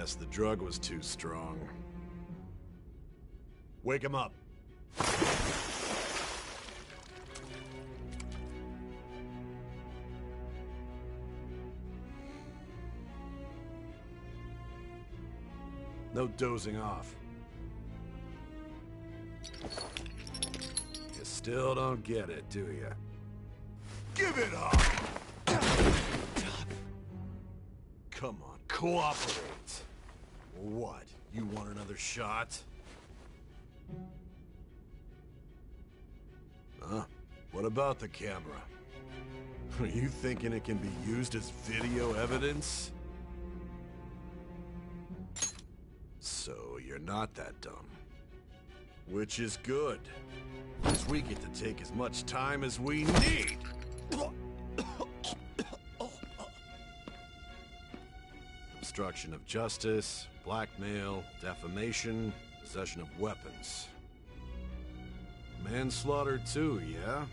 Guess the drug was too strong. Wake him up. No dozing off. You still don't get it, do you? Give it up! Come on, cooperate. What? You want another shot? Huh? What about the camera? Are you thinking it can be used as video evidence? So you're not that dumb. Which is good. Because we get to take as much time as we need. Obstruction of justice, blackmail, defamation, possession of weapons. Manslaughter too, yeah?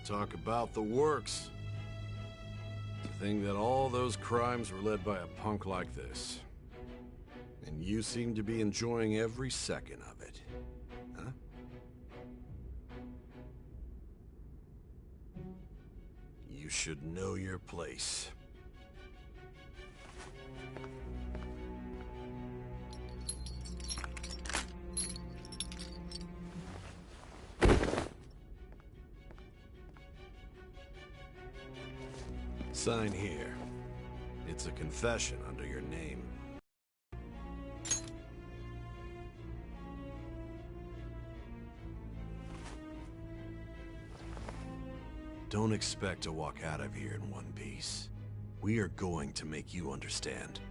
Talk about the works. To think that all those crimes were led by a punk like this. And you seem to be enjoying every second of it. Huh? You should know your place. Sign here. It's a confession under your name. Don't expect to walk out of here in one piece. We are going to make you understand.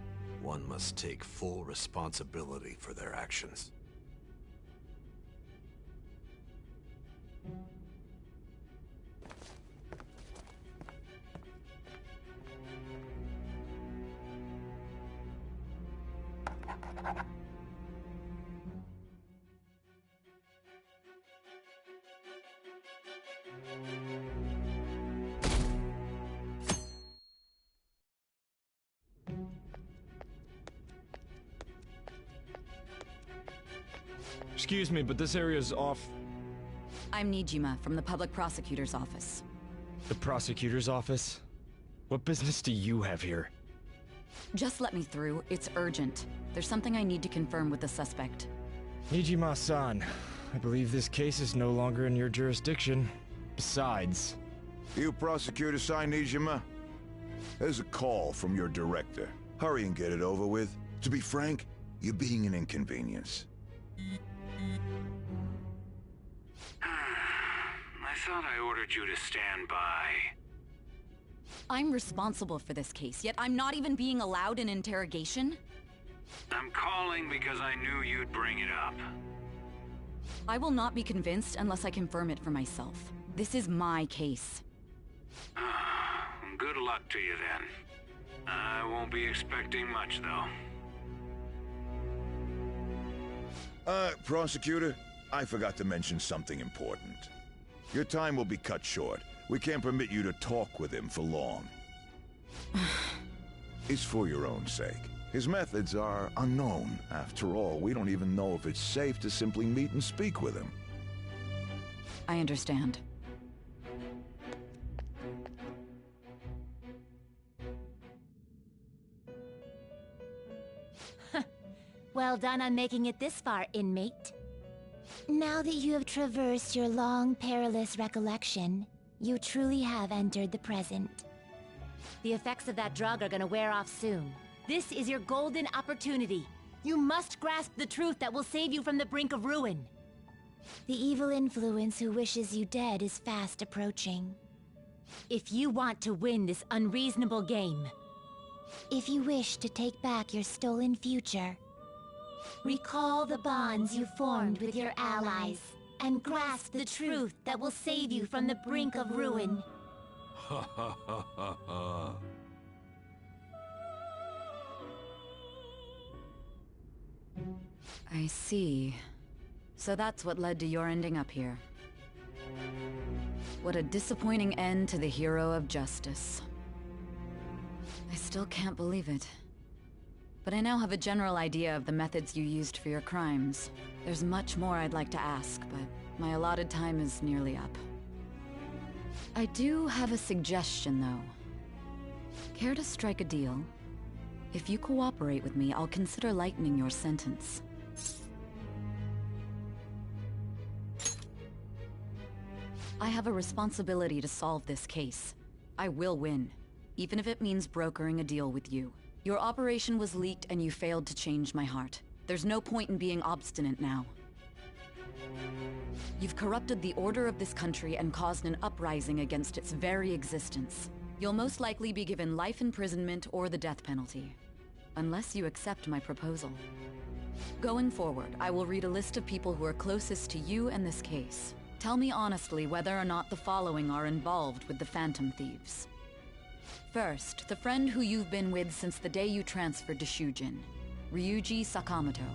One must take full responsibility for their actions. Excuse me, but this area's off... I'm Nijima from the Public Prosecutor's Office. The Prosecutor's Office? What business do you have here? Just let me through. It's urgent. There's something I need to confirm with the suspect. Nijima-san, I believe this case is no longer in your jurisdiction. Besides... You prosecutor signed Nijima? There's a call from your director. Hurry and get it over with. To be frank, you're being an inconvenience. I thought I ordered you to stand by. I'm responsible for this case, yet I'm not even being allowed an interrogation? I'm calling because I knew you'd bring it up. I will not be convinced unless I confirm it for myself. This is my case. Good luck to you then. I won't be expecting much, though. Prosecutor, I forgot to mention something important. Your time will be cut short. We can't permit you to talk with him for long. It's for your own sake. His methods are unknown. After all, we don't even know if it's safe to simply meet and speak with him. I understand. Well done on making it this far, inmate. Now that you have traversed your long, perilous recollection, you truly have entered the present. The effects of that drug are gonna wear off soon. This is your golden opportunity. You must grasp the truth that will save you from the brink of ruin. The evil influence who wishes you dead is fast approaching. If you want to win this unreasonable game, if you wish to take back your stolen future, recall the bonds you formed with your allies, and grasp the truth that will save you from the brink of ruin. Ha ha ha ha ha. I see. So that's what led to your ending up here. What a disappointing end to the hero of justice. I still can't believe it. but I now have a general idea of the methods you used for your crimes. There's much more I'd like to ask, but my allotted time is nearly up. I do have a suggestion, though. Care to strike a deal? If you cooperate with me, I'll consider lightening your sentence. I have a responsibility to solve this case. I will win, even if it means brokering a deal with you. Your operation was leaked and you failed to change my heart. There's no point in being obstinate now. You've corrupted the order of this country and caused an uprising against its very existence. You'll most likely be given life imprisonment or the death penalty, unless you accept my proposal. Going forward, I will read a list of people who are closest to you and this case. Tell me honestly whether or not the following are involved with the Phantom Thieves. First, the friend who you've been with since the day you transferred to Shujin, Ryuji Sakamoto.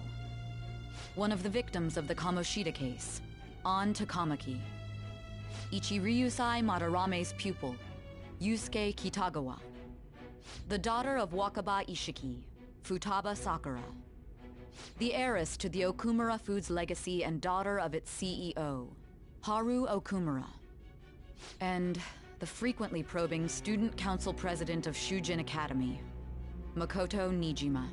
One of the victims of the Kamoshida case, An Takamaki. Ichiryusai Madarame's pupil, Yusuke Kitagawa. The daughter of Wakaba Ishiki, Futaba Sakura. The heiress to the Okumura Foods legacy and daughter of its CEO, Haru Okumura. And the frequently probing student council president of Shujin Academy, Makoto Nijima.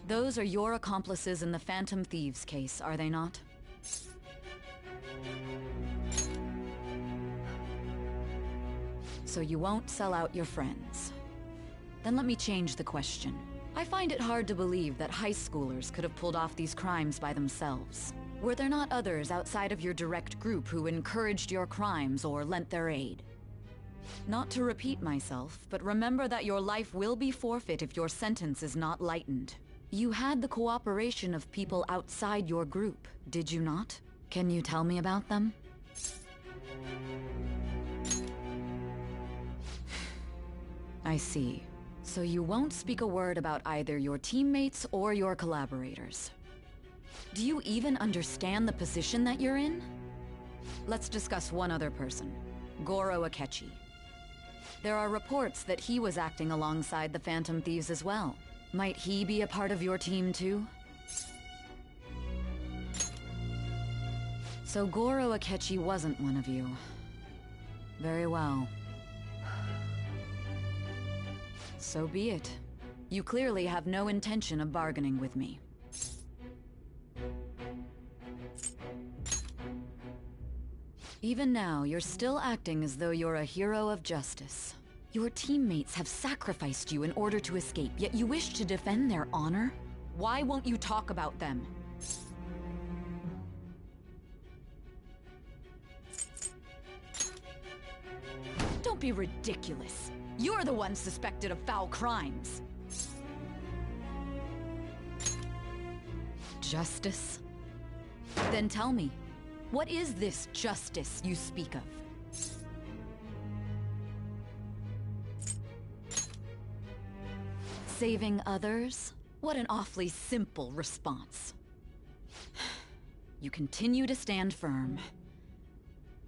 Those are your accomplices in the Phantom Thieves case, are they not? So you won't sell out your friends. Then let me change the question. I find it hard to believe that high schoolers could have pulled off these crimes by themselves. Were there not others outside of your direct group who encouraged your crimes or lent their aid? Not to repeat myself, but remember that your life will be forfeit if your sentence is not lightened. You had the cooperation of people outside your group, did you not? Can you tell me about them? I see. So you won't speak a word about either your teammates or your collaborators. Do you even understand the position that you're in? Let's discuss one other person, Goro Akechi. There are reports that he was acting alongside the Phantom Thieves as well. Might he be a part of your team too? So Goro Akechi wasn't one of you. Very well. So be it. You clearly have no intention of bargaining with me. Even now, you're still acting as though you're a hero of justice. Your teammates have sacrificed you in order to escape, yet you wish to defend their honor? Why won't you talk about them? Don't be ridiculous. You're the one suspected of foul crimes. Justice? Then tell me, what is this justice you speak of? Saving others? What an awfully simple response. You continue to stand firm.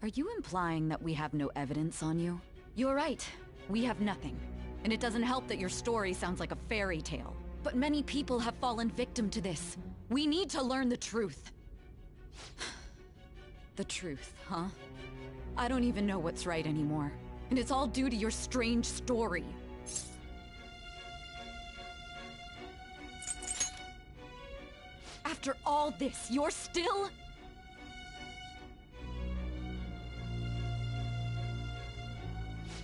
Are you implying that we have no evidence on you? You're right. We have nothing. And it doesn't help that your story sounds like a fairy tale. But many people have fallen victim to this. We need to learn the truth. The truth, huh? I don't even know what's right anymore. And it's all due to your strange story. After all this, you're still...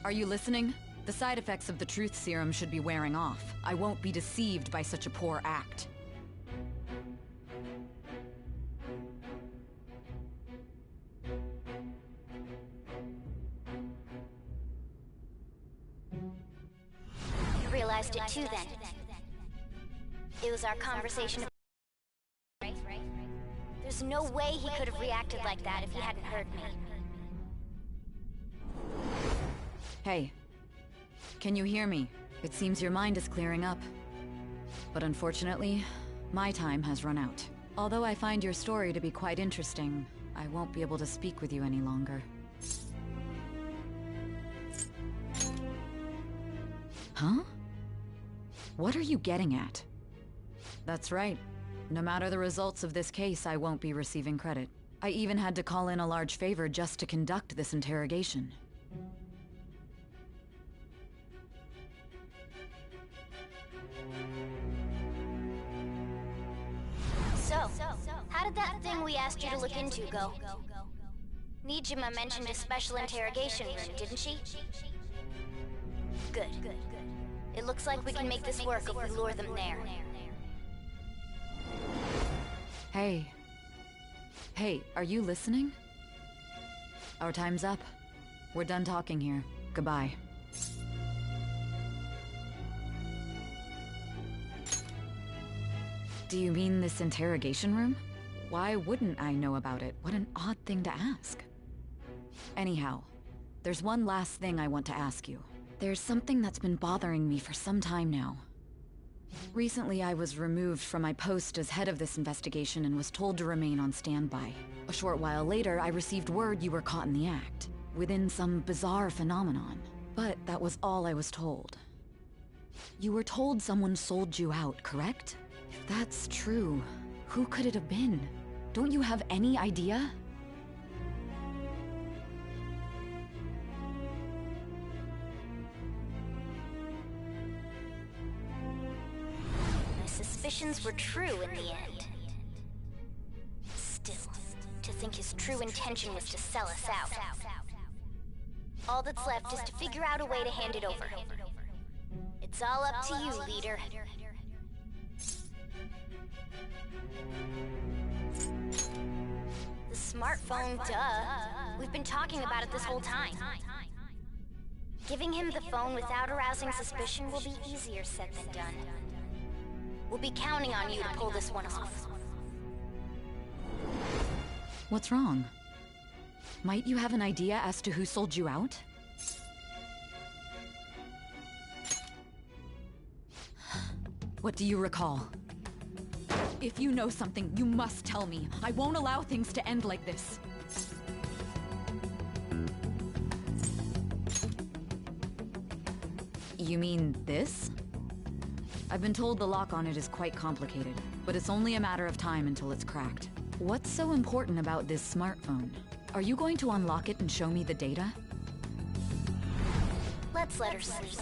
Are you listening? The side effects of the truth serum should be wearing off. I won't be deceived by such a poor act. You realized it too then. It was our conversation. Right? There's no way he could have reacted like that if he hadn't heard me. Hey. Can you hear me? It seems your mind is clearing up. But unfortunately, my time has run out. Although I find your story to be quite interesting, I won't be able to speak with you any longer. Huh? What are you getting at? That's right. No matter the results of this case, I won't be receiving credit. I even had to call in a large favor just to conduct this interrogation. So, how did that thing we asked you to look into go? Nijima mentioned a special interrogation room, didn't she? Good. It looks like we can make this work if we lure them there. Hey. Hey, are you listening? Our time's up. We're done talking here. Goodbye. Do you mean this interrogation room? Why wouldn't I know about it? What an odd thing to ask. Anyhow, there's one last thing I want to ask you. There's something that's been bothering me for some time now. Recently, I was removed from my post as head of this investigation and was told to remain on standby. A short while later, I received word you were caught in the act, within some bizarre phenomenon. But that was all I was told. You were told someone sold you out, correct? If that's true, who could it have been? Don't you have any idea? My suspicions were true in the end. Still, to think his true intention was to sell us out. All that's left is to figure out a way to hand it over. It's all up to you, leader. The smartphone, duh. We've been talking about it this whole time. Giving him the phone without arousing suspicion will be easier said than done. We'll be counting on you to pull this one off. What's wrong? Might you have an idea as to who sold you out? What do you recall? If you know something, you must tell me. I won't allow things to end like this. You mean this? I've been told the lock on it is quite complicated, but it's only a matter of time until it's cracked. What's so important about this smartphone? Are you going to unlock it and show me the data? Let's let her sleep.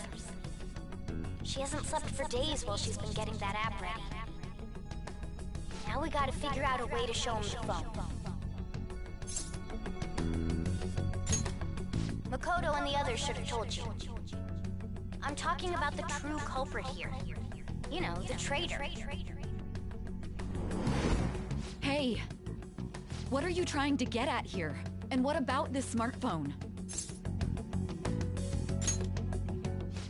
She hasn't slept for days while she's been getting that app ready. Now we gotta figure out a way to show him the phone. Makoto and the others should have told you. I'm talking about the true culprit here. You know, the traitor. Hey! What are you trying to get at here? And what about this smartphone?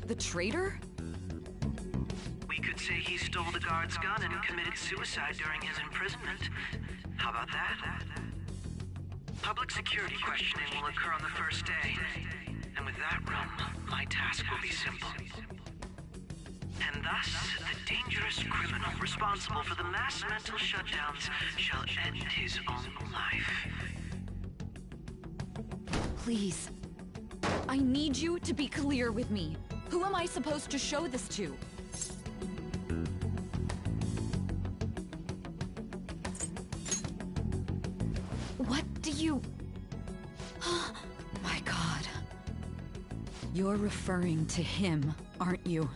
The traitor? We could say he stole the guard's gun and committed suicide during his imprisonment. How about that? Public security questioning will occur on the first day. And with that realm, my task will be simple. And thus, the dangerous criminal responsible for the mass mental shutdowns shall end his own life. Please. I need you to be clear with me. Who am I supposed to show this to? What do you... My God. You're referring to him, aren't you?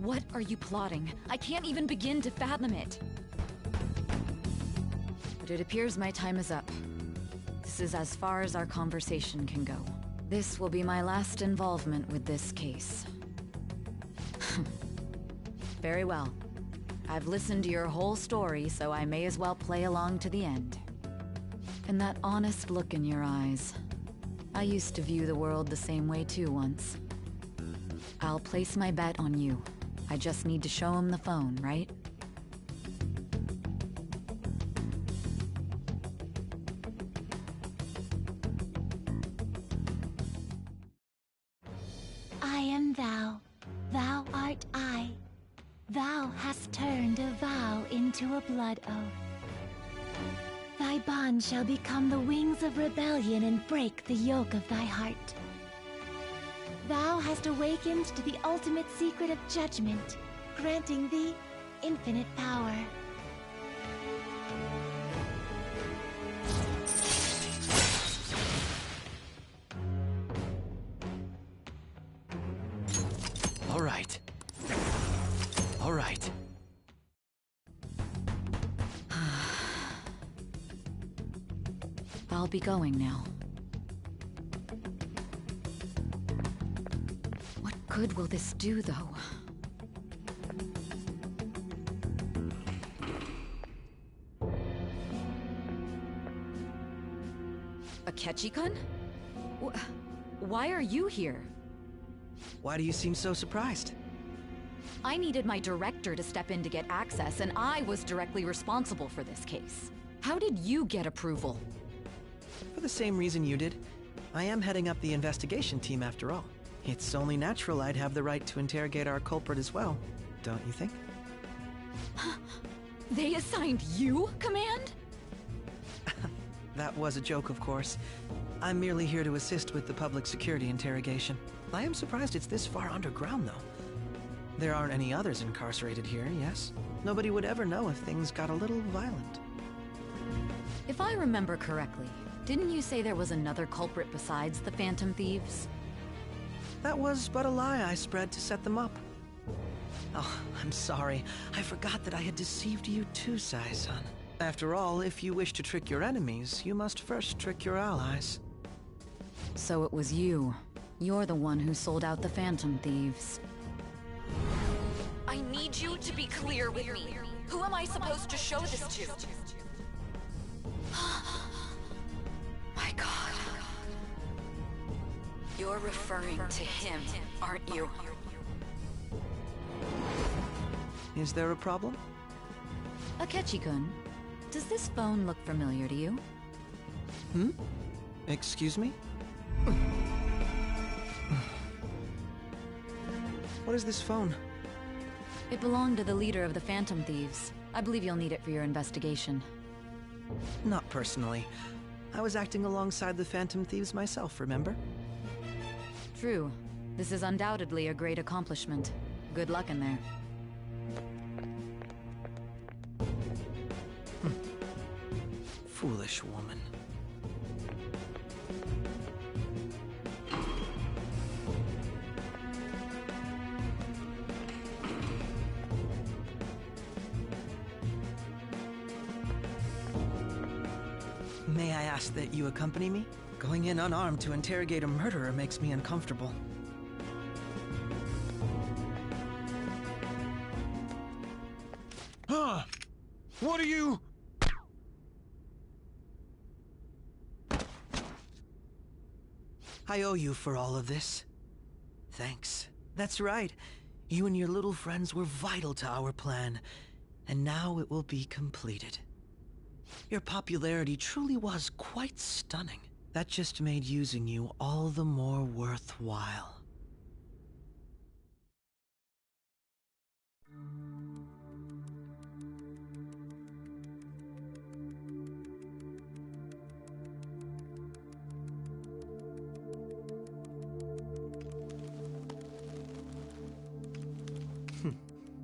What are you plotting? I can't even begin to fathom it. But it appears my time is up. This is as far as our conversation can go. This will be my last involvement with this case. Very well. I've listened to your whole story, so I may as well play along to the end. And that honest look in your eyes. I used to view the world the same way too once. I'll place my bet on you. I just need to show him the phone, right? I am thou, thou art I. Thou hast turned a vow into a blood oath. Thy bond shall become the wings of rebellion and break the yoke of thy heart. Thou hast awakened to the ultimate secret of judgment, granting thee infinite power. All right. All right. I'll be going now. What good will this do, though? Akechi-kun? Why are you here? Why do you seem so surprised? I needed my director to step in to get access, and I was directly responsible for this case. How did you get approval? For the same reason you did. I am heading up the investigation team after all. It's only natural I'd have the right to interrogate our culprit as well, don't you think? They assigned you command? That was a joke, of course. I'm merely here to assist with the public security interrogation. I am surprised it's this far underground, though. There aren't any others incarcerated here, yes? Nobody would ever know if things got a little violent. If I remember correctly, didn't you say there was another culprit besides the Phantom Thieves? That was but a lie I spread to set them up. Oh, I'm sorry. I forgot that I had deceived you too, Sai-san. After all, if you wish to trick your enemies, you must first trick your allies. So it was you. You're the one who sold out the Phantom Thieves. I need you to be clear with me. Who am I supposed to show this to? My God. You're referring to him, aren't you? Is there a problem? Akechi-kun, does this phone look familiar to you? Excuse me? What is this phone? It belonged to the leader of the Phantom Thieves. I believe you'll need it for your investigation. Not personally. I was acting alongside the Phantom Thieves myself, remember? True. This is undoubtedly a great accomplishment. Good luck in there. Foolish woman. May I ask that you accompany me? Going in unarmed to interrogate a murderer makes me uncomfortable. Huh? What are you... I owe you for all of this. Thanks. That's right. You and your little friends were vital to our plan, and now it will be completed. Your popularity truly was quite stunning. That just made using you all the more worthwhile.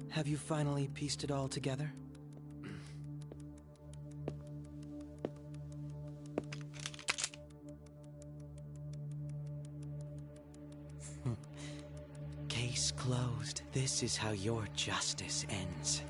Have you finally pieced it all together? Case closed. This is how your justice ends.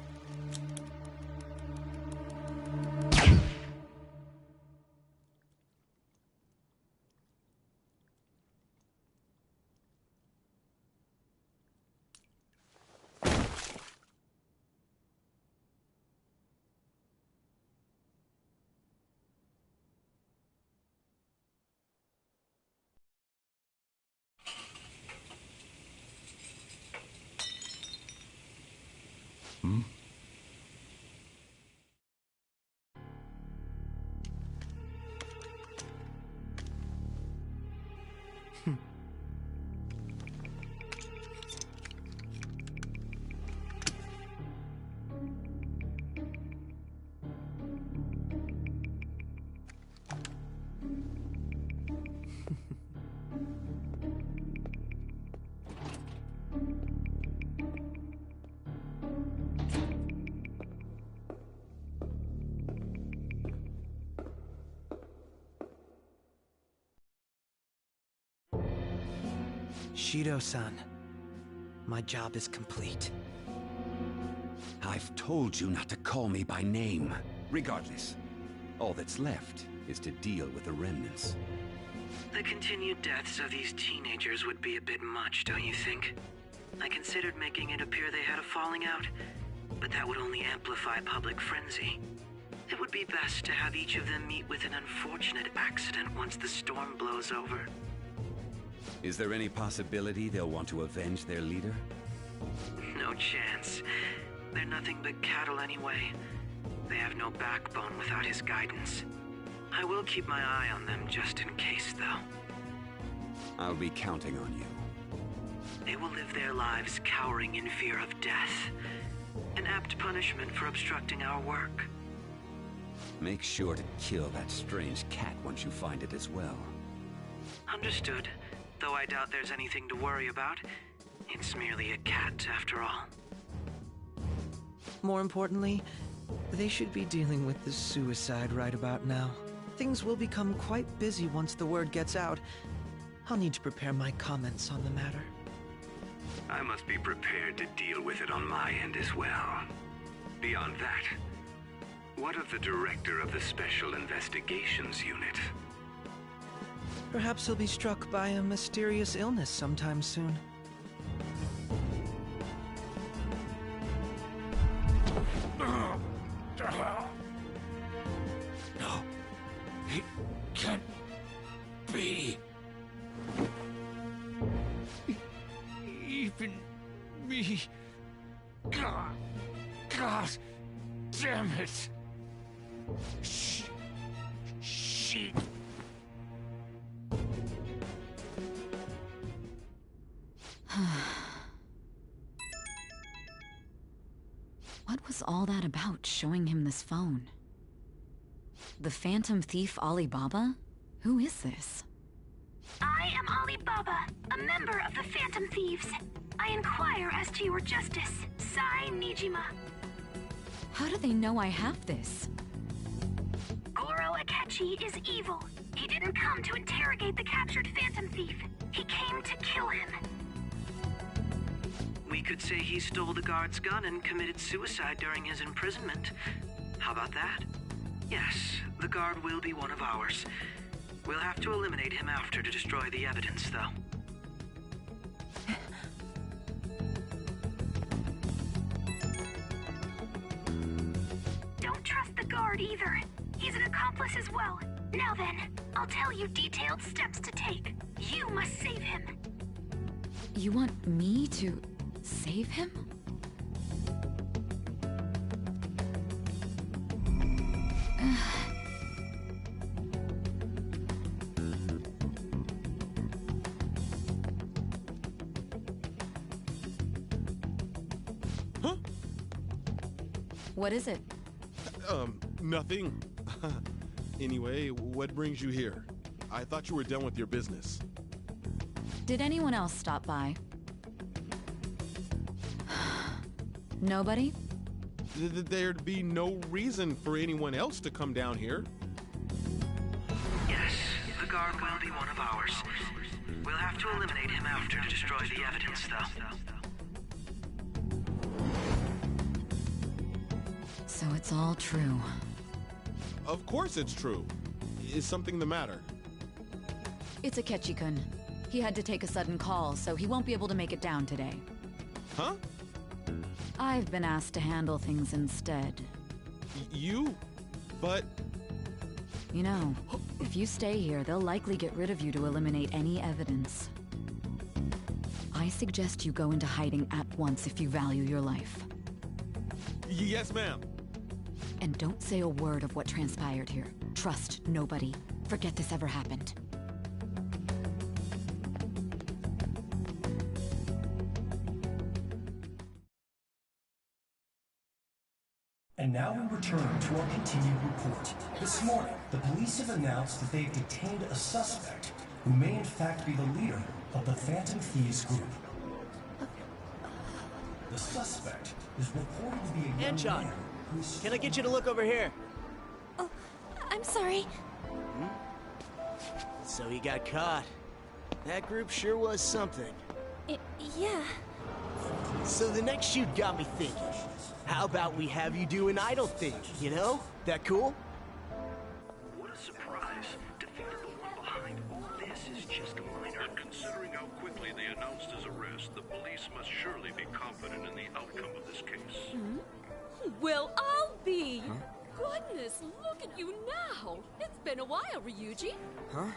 Shido-san, my job is complete. I've told you not to call me by name. Regardless, all that's left is to deal with the remnants. The continued deaths of these teenagers would be a bit much, don't you think? I considered making it appear they had a falling out, but that would only amplify public frenzy. It would be best to have each of them meet with an unfortunate accident once the storm blows over. Is there any possibility they'll want to avenge their leader? No chance. They're nothing but cattle anyway. They have no backbone without his guidance. I will keep my eye on them just in case, though. I'll be counting on you. They will live their lives cowering in fear of death. An apt punishment for obstructing our work. Make sure to kill that strange cat once you find it as well. Understood. Though I doubt there's anything to worry about. It's merely a cat, after all. More importantly, they should be dealing with the suicide right about now. Things will become quite busy once the word gets out. I'll need to prepare my comments on the matter. I must be prepared to deal with it on my end as well. Beyond that, what of the director of the Special Investigations Unit? Perhaps he'll be struck by a mysterious illness sometime soon. No, it can't be. Even me. God damn it. She. What was all that about, showing him this phone? The Phantom Thief Alibaba? Who is this? I am Alibaba, a member of the Phantom Thieves. I inquire as to your justice, Sai Nijima. How do they know I have this? Goro Akechi is evil. He didn't come to interrogate the captured Phantom Thief. He came to kill him. We could say he stole the guard's gun and committed suicide during his imprisonment. How about that? Yes, the guard will be one of ours. We'll have to eliminate him after to destroy the evidence, though. Don't trust the guard either. He's an accomplice as well. Now then, I'll tell you detailed steps to take. You must save him. You want me to save him? Huh? What is it? Nothing. Anyway, what brings you here? I thought you were done with your business. Did anyone else stop by? Nobody? There'd be no reason for anyone else to come down here. Yes, the guard will be one of ours. We'll have to eliminate him after to destroy the evidence, though. So it's all true. Of course it's true. Is something the matter? It's Akechi-kun. He had to take a sudden call, so he won't be able to make it down today. Huh? I've been asked to handle things instead. You? But... You know, if you stay here, they'll likely get rid of you to eliminate any evidence. I suggest you go into hiding at once if you value your life. Yes, ma'am. And don't say a word of what transpired here. Trust nobody. Forget this ever happened. And now we return to our continued report. This morning, the police have announced that they've detained a suspect who may in fact be the leader of the Phantom Thieves group. The suspect is reported to be a young man who's... Can I get you to look over here? Oh, I'm sorry. So he got caught. That group sure was something. Yeah. So the next shoot got me thinking. How about we have you do an idol thing, you know? That cool? What a surprise. Defeated the one behind all this is just a minor. And considering how quickly they announced his arrest, the police must surely be confident in the outcome of this case. Well, I'll be. Goodness, look at you now. It's been a while, Ryuji. Huh?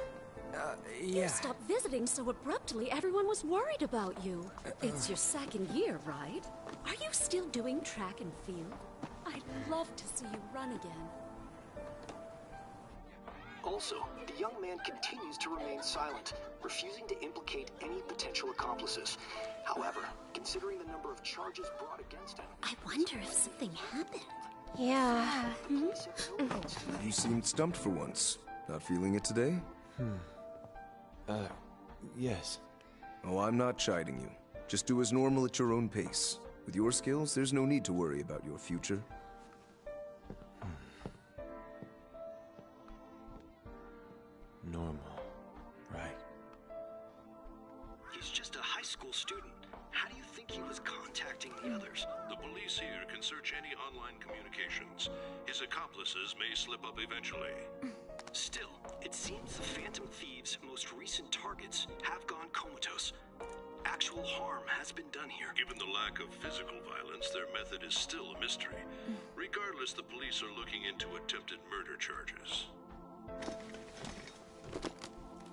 You stopped visiting so abruptly, everyone was worried about you. It's your second year, right? Are you still doing track and field? I'd love to see you run again. Also, the young man continues to remain silent, refusing to implicate any potential accomplices. However, considering the number of charges brought against him... I wonder if something happened. Yeah. You seemed stumped for once. Not feeling it today? Yes. Oh, I'm not chiding you. Just do as normal at your own pace. With your skills, there's no need to worry about your future. Normal. Right. He's just a high school student. How do you think he was contacting the others? The police here can search any online communications. His accomplices may slip up eventually. Still, it seems the Phantom Thieves' most recent targets have gone comatose. Actual harm has been done here. Given the lack of physical violence, their method is still a mystery. Regardless, the police are looking into attempted murder charges.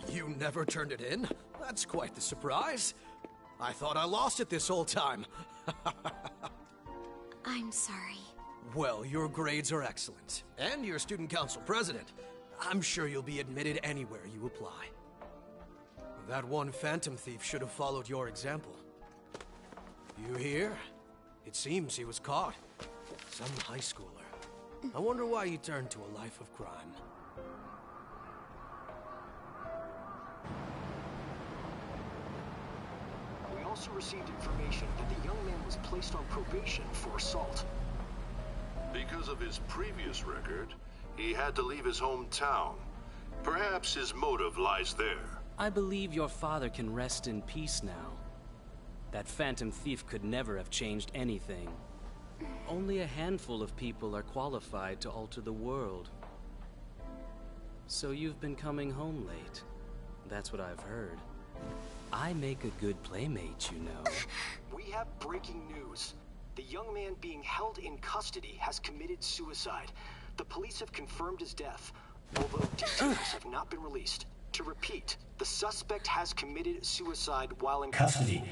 You never turned it in? That's quite the surprise. I thought I lost it this whole time. I'm sorry. Well, your grades are excellent. And you're student council president. I'm sure you'll be admitted anywhere you apply. That one Phantom Thief should have followed your example. You hear? It seems he was caught. Some high schooler. I wonder why he turned to a life of crime. We also received information that the young man was placed on probation for assault. Because of his previous record, he had to leave his hometown. Perhaps his motive lies there. I believe your father can rest in peace now. That Phantom Thief could never have changed anything. Only a handful of people are qualified to alter the world. So you've been coming home late. That's what I've heard. I make a good playmate, you know. We have breaking news. The young man being held in custody has committed suicide. The police have confirmed his death, although details have not been released. To repeat, the suspect has committed suicide while in custody.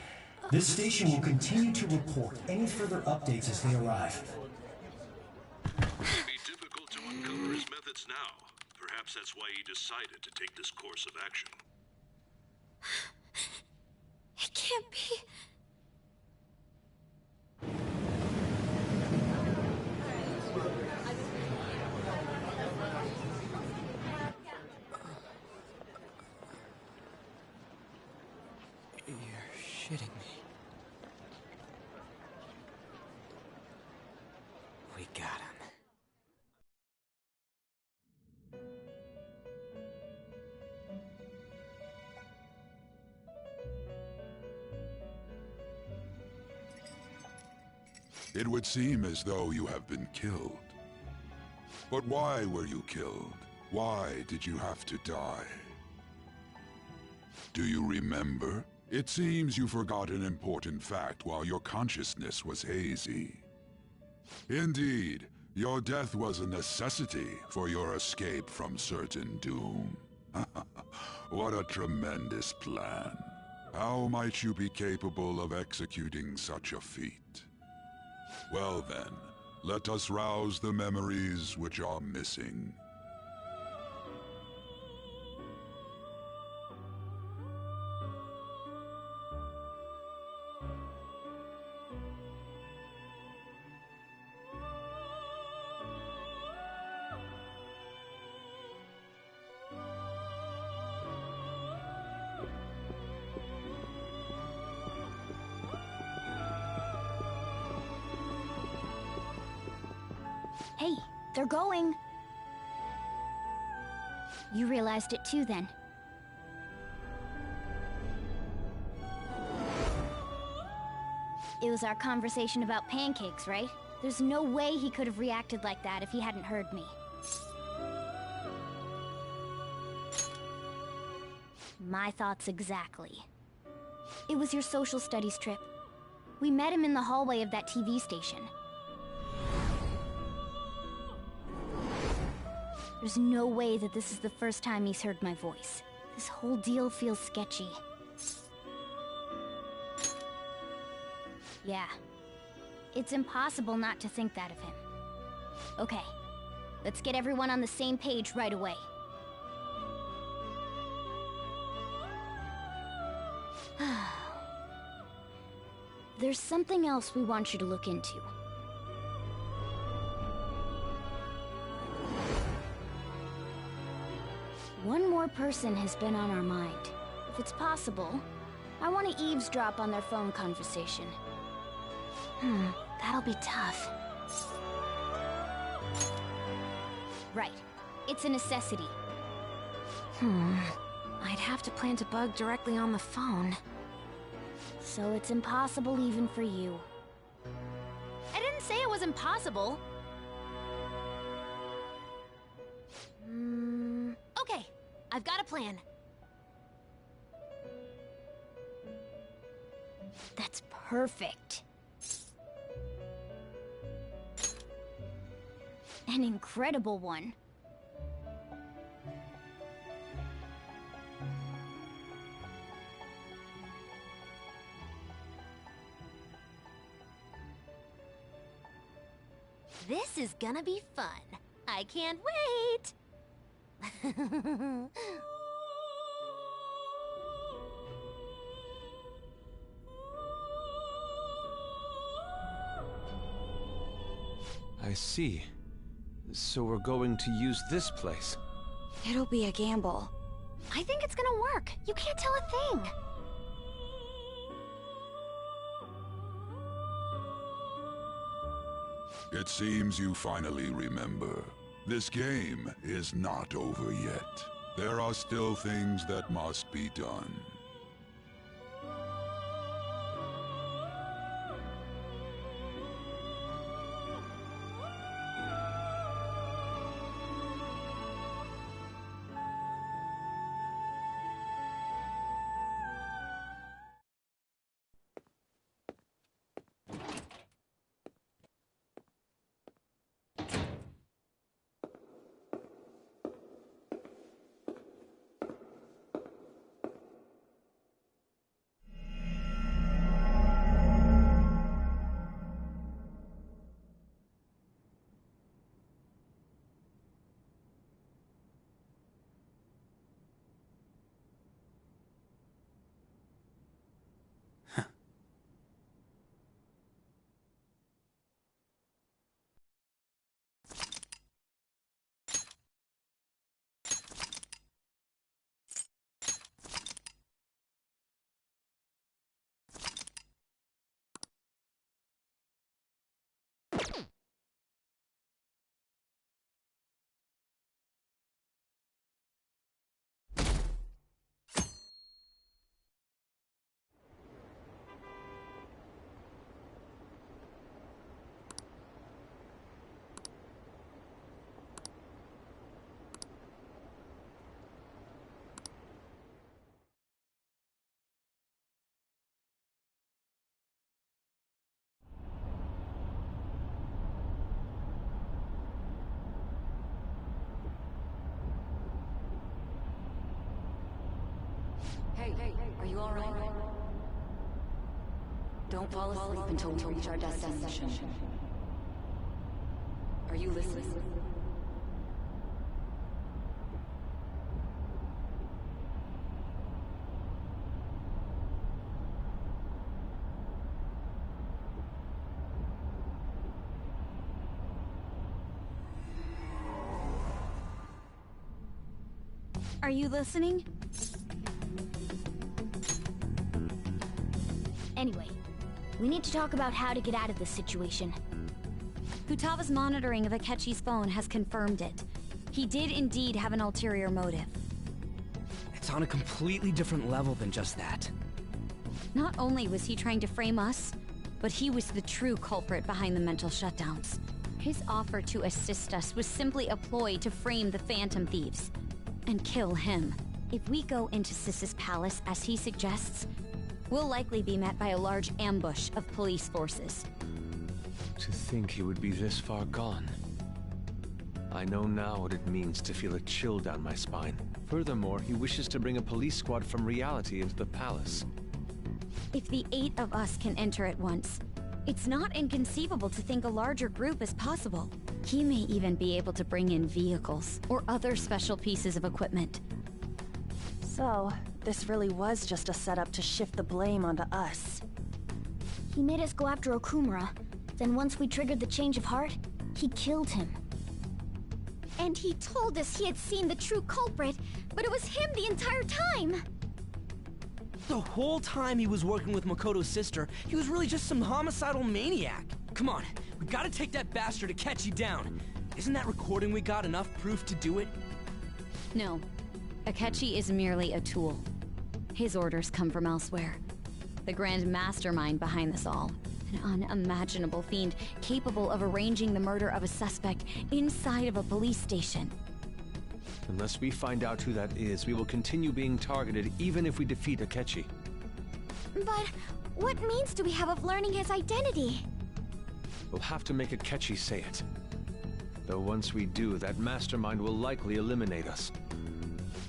This station will continue to report any further updates as they arrive. It would be difficult to uncover his methods now. Perhaps that's why he decided to take this course of action. It can't be. You're shitting me. We got him. It would seem as though you have been killed. But why were you killed? Why did you have to die? Do you remember? It seems you forgot an important fact while your consciousness was hazy. Indeed, your death was a necessity for your escape from certain doom. What a tremendous plan. How might you be capable of executing such a feat? Well then, let us rouse the memories which are missing. Hey, they're going. You realized it too, then. It was our conversation about pancakes, right? There's no way he could have reacted like that if he hadn't heard me. My thoughts exactly. It was your social studies trip. We met him in the hallway of that TV station. There's no way that this is the first time he's heard my voice. This whole deal feels sketchy. Yeah. It's impossible not to think that of him. Okay. Let's get everyone on the same page right away. There's something else we want you to look into. One more person has been on our mind. If it's possible, I want to eavesdrop on their phone conversation. That'll be tough. Right. It's a necessity. I'd have to plant a bug directly on the phone. So it's impossible even for you. I didn't say it was impossible. Okay. I've got a plan. That's perfect. An incredible one. This is gonna be fun. I can't wait! I see. So we're going to use this place. It'll be a gamble. I think it's gonna work. You can't tell a thing. It seems you finally remember. This game is not over yet. There are still things that must be done. Hey, are you alright? Don't fall asleep until we reach our destination. Are you listening? Are you listening? Anyway, we need to talk about how to get out of this situation. Futaga's monitoring of Akechi's phone has confirmed it. He did indeed have an ulterior motive. It's on a completely different level than just that. Not only was he trying to frame us, but he was the true culprit behind the mental shutdowns. His offer to assist us was simply a ploy to frame the Phantom Thieves and kill him. If we go into Sis's palace as he suggests, we'll likely be met by a large ambush of police forces. To think he would be this far gone. I know now what it means to feel a chill down my spine. Furthermore, he wishes to bring a police squad from reality into the palace. If the 8 of us can enter at once, it's not inconceivable to think a larger group is possible. He may even be able to bring in vehicles or other special pieces of equipment. So, this really was just a setup to shift the blame onto us. He made us go after Okumura. Then once we triggered the change of heart, he killed him. And he told us he had seen the true culprit, but it was him the entire time! The whole time he was working with Makoto's sister, he was really just some homicidal maniac. Come on, we gotta take that bastard Akechi down. Isn't that recording we got enough proof to do it? No. Akechi is merely a tool. His orders come from elsewhere. The grand mastermind behind this all. An unimaginable fiend capable of arranging the murder of a suspect inside of a police station. Unless we find out who that is, we will continue being targeted even if we defeat Akechi. But what means do we have of learning his identity? We'll have to make Akechi say it. Though once we do, that mastermind will likely eliminate us.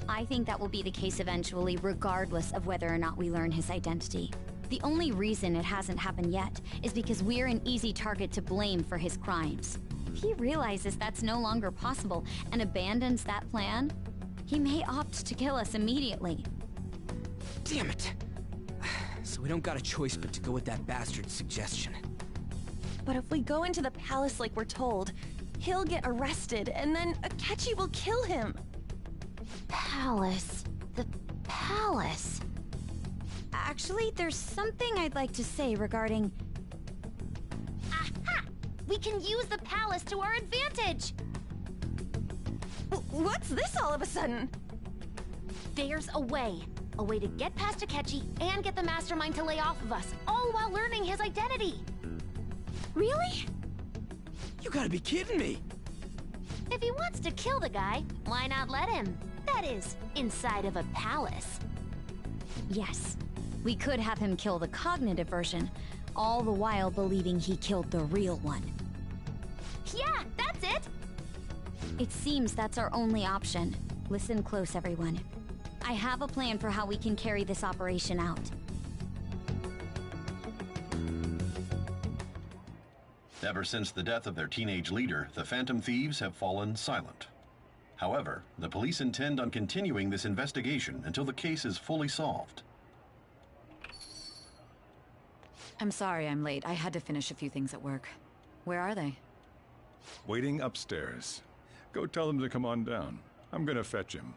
I think that will be the case eventually, regardless of whether or not we learn his identity. The only reason it hasn't happened yet is because we're an easy target to blame for his crimes. If he realizes that's no longer possible and abandons that plan, he may opt to kill us immediately. Damn it! So we don't got a choice but to go with that bastard's suggestion. But if we go into the palace like we're told, he'll get arrested and then Akechi will kill him. Palace. The palace. Actually, there's something I'd like to say regarding... Aha! We can use the palace to our advantage! What's this all of a sudden? There's a way. A way to get past Akechi and get the mastermind to lay off of us, all while learning his identity. Really? You gotta be kidding me! If he wants to kill the guy, why not let him? That is, inside of a palace. Yes. We could have him kill the cognitive version, all the while believing he killed the real one. Yeah, that's it! It seems that's our only option. Listen close, everyone. I have a plan for how we can carry this operation out. Ever since the death of their teenage leader, the Phantom Thieves have fallen silent. However, the police intend on continuing this investigation until the case is fully solved. I'm sorry I'm late. I had to finish a few things at work. Where are they? Waiting upstairs. Go tell them to come on down. I'm gonna fetch him.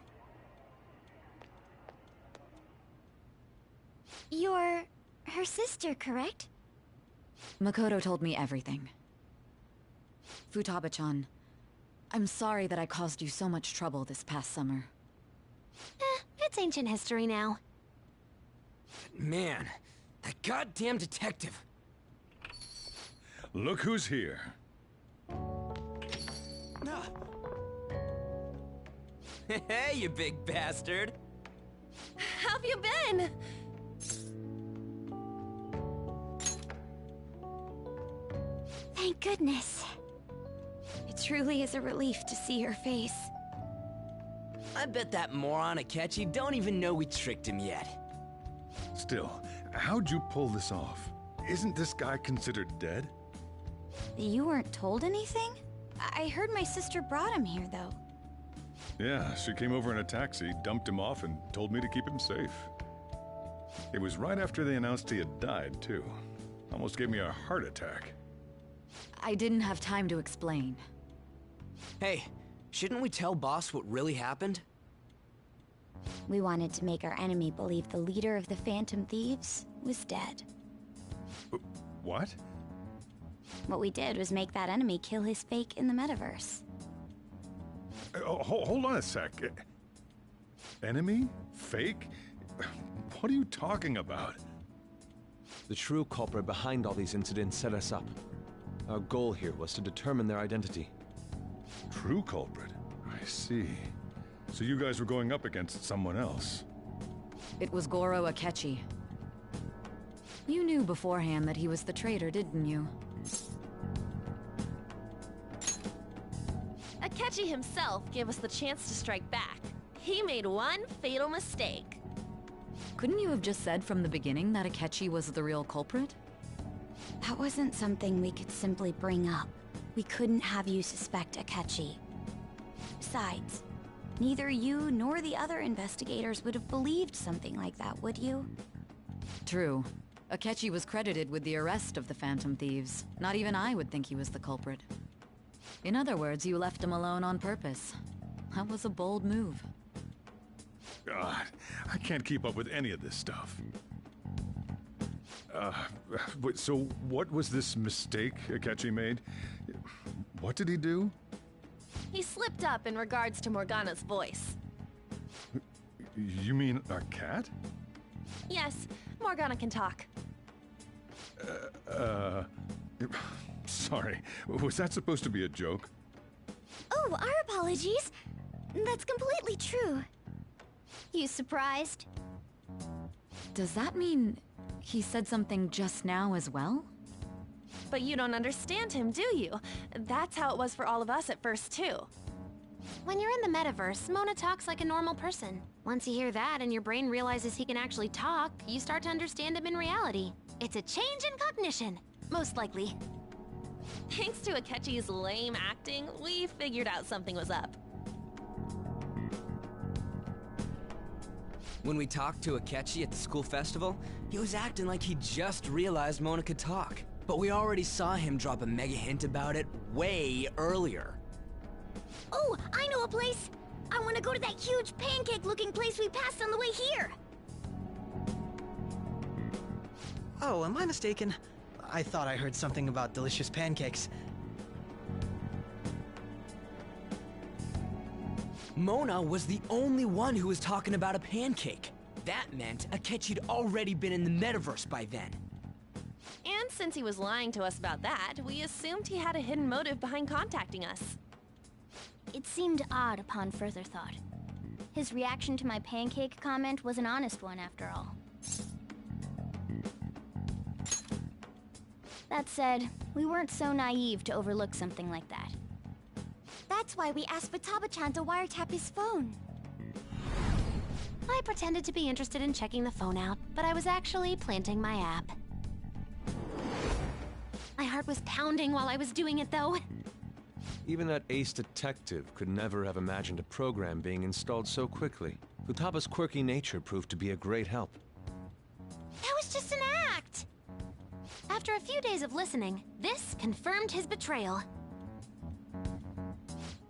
You're her sister, correct? Makoto told me everything. Futaba-chan, I'm sorry that I caused you so much trouble this past summer. It's ancient history now. Man, that goddamn detective. Look who's here. Hey, you big bastard. How have you been? Thank goodness. It truly is a relief to see your face. I bet that moron Akechi don't even know we tricked him yet. Still, how'd you pull this off? Isn't this guy considered dead? You weren't told anything? I heard my sister brought him here, though. Yeah, she came over in a taxi, dumped him off, and told me to keep him safe. It was right after they announced he had died, too. Almost gave me a heart attack. I didn't have time to explain. Hey, shouldn't we tell Boss what really happened? We wanted to make our enemy believe the leader of the Phantom Thieves was dead. What? What we did was make that enemy kill his fake in the metaverse. Hold on a sec. Enemy? Fake? What are you talking about? The true culprit behind all these incidents set us up. Our goal here was to determine their identity. True culprit? I see. So you guys were going up against someone else? It was Goro Akechi. You knew beforehand that he was the traitor, didn't you? Akechi himself gave us the chance to strike back. He made one fatal mistake. Couldn't you have just said from the beginning that Akechi was the real culprit? That wasn't something we could simply bring up. We couldn't have you suspect Akechi. Besides, neither you nor the other investigators would have believed something like that, would you? True. Akechi was credited with the arrest of the Phantom Thieves. Not even I would think he was the culprit. In other words, you left him alone on purpose. That was a bold move. God, I can't keep up with any of this stuff. So what was this mistake Akechi made? What did he do? He slipped up in regards to Morgana's voice. You mean a cat? Yes, Morgana can talk. Sorry, was that supposed to be a joke? Oh, our apologies. That's completely true. You surprised? Does that mean he said something just now as well? But you don't understand him, do you? That's how it was for all of us at first, too. When you're in the metaverse, Mona talks like a normal person. Once you hear that and your brain realizes he can actually talk, you start to understand him in reality. It's a change in cognition, most likely. Thanks to Akechi's lame acting, we figured out something was up. When we talked to Akechi at the school festival, he was acting like he just realized Mona could talk. But we already saw him drop a mega hint about it way earlier. Oh, I know a place! I want to go to that huge pancake-looking place we passed on the way here! Oh, am I mistaken? I thought I heard something about delicious pancakes. Mona was the only one who was talking about a pancake. That meant Akechi'd already been in the metaverse by then. And since he was lying to us about that, we assumed he had a hidden motive behind contacting us. It seemed odd upon further thought. His reaction to my pancake comment was an honest one, after all. That said, we weren't so naive to overlook something like that. That's why we asked Futaba-chan to wiretap his phone. I pretended to be interested in checking the phone out, but I was actually planting my app. My heart was pounding while I was doing it, though. Even that ace detective could never have imagined a program being installed so quickly. Futaba's quirky nature proved to be a great help. That was just an act! After a few days of listening, this confirmed his betrayal.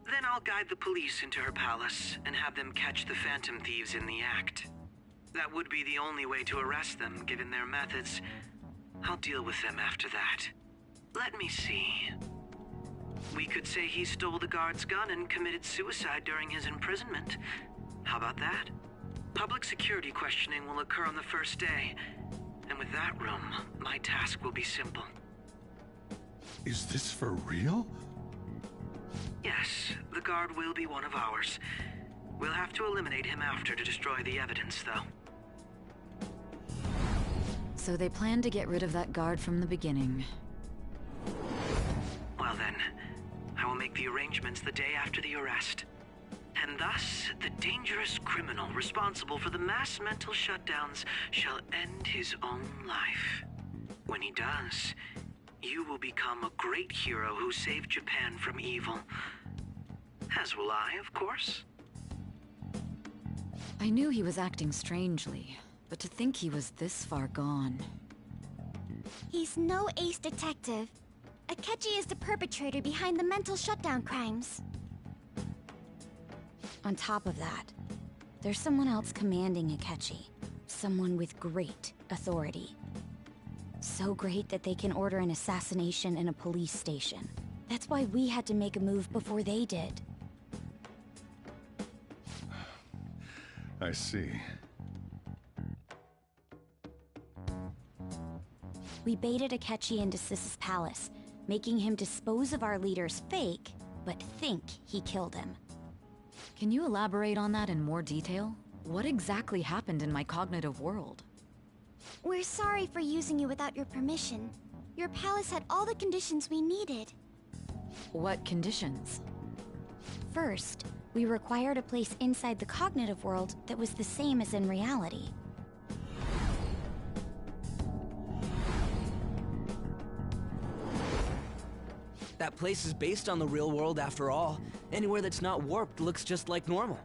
Then I'll guide the police into her palace and have them catch the Phantom Thieves in the act. That would be the only way to arrest them, given their methods. I'll deal with them after that. Let me see. We could say he stole the guard's gun and committed suicide during his imprisonment. How about that? Public security questioning will occur on the first day. And with that room, my task will be simple. Is this for real? Yes, the guard will be one of ours. We'll have to eliminate him after to destroy the evidence, though. So they planned to get rid of that guard from the beginning. Well then, I will make the arrangements the day after the arrest. And thus, the dangerous criminal responsible for the mass mental shutdowns shall end his own life. When he does, you will become a great hero who saved Japan from evil. As will I, of course. I knew he was acting strangely, but to think he was this far gone. He's no ace detective. Akechi is the perpetrator behind the mental shutdown crimes. On top of that, there's someone else commanding Akechi. Someone with great authority. So great that they can order an assassination in a police station. That's why we had to make a move before they did. I see. We baited Akechi into Sis's palace, making him dispose of our leader's fake, but think he killed him. Can you elaborate on that in more detail? What exactly happened in my cognitive world? We're sorry for using you without your permission. Your palace had all the conditions we needed. What conditions? First, we required a place inside the cognitive world that was the same as in reality. That place is based on the real world after all. Anywhere that's not warped looks just like normal.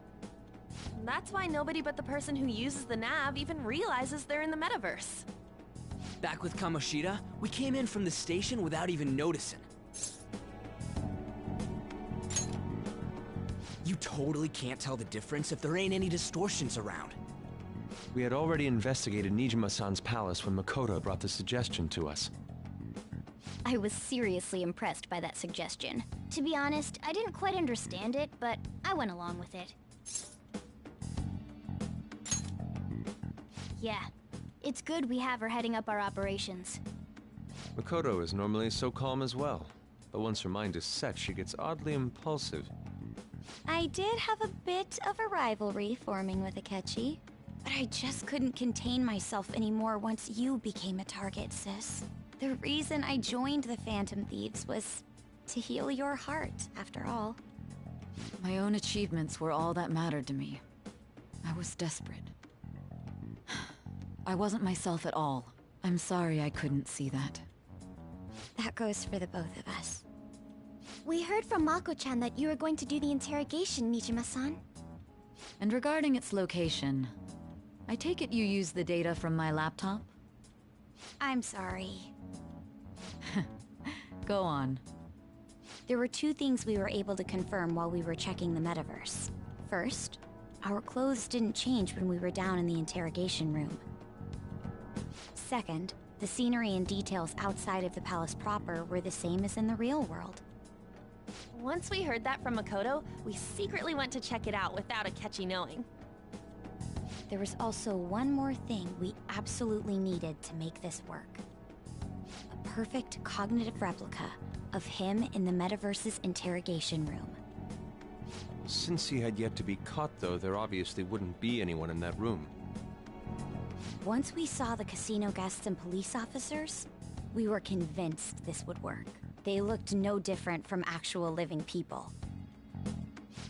That's why nobody but the person who uses the nav even realizes they're in the metaverse. Back with Kamoshida, we came in from the station without even noticing. You totally can't tell the difference if there ain't any distortions around. We had already investigated Nijima-san's palace when Makoto brought the suggestion to us. I was seriously impressed by that suggestion. To be honest, I didn't quite understand it, but I went along with it. Yeah, it's good we have her heading up our operations. Makoto is normally so calm as well, but once her mind is set, she gets oddly impulsive. I did have a bit of a rivalry forming with Akechi, but I just couldn't contain myself anymore once you became a target, sis. The reason I joined the Phantom Thieves was to heal your heart, after all. My own achievements were all that mattered to me. I was desperate. I wasn't myself at all. I'm sorry I couldn't see that. That goes for the both of us. We heard from Mako-chan that you were going to do the interrogation, Nijima-san. And regarding its location, I take it you used the data from my laptop? I'm sorry. Go on. There were two things we were able to confirm while we were checking the metaverse. First, our clothes didn't change when we were down in the interrogation room. Second, the scenery and details outside of the palace proper were the same as in the real world. Once we heard that from Makoto, we secretly went to check it out without Akechi knowing. There was also one more thing we absolutely needed to make this work. A perfect cognitive replica of him in the metaverse's interrogation room. Since he had yet to be caught, though, there obviously wouldn't be anyone in that room. Once we saw the casino guests and police officers, we were convinced this would work. They looked no different from actual living people.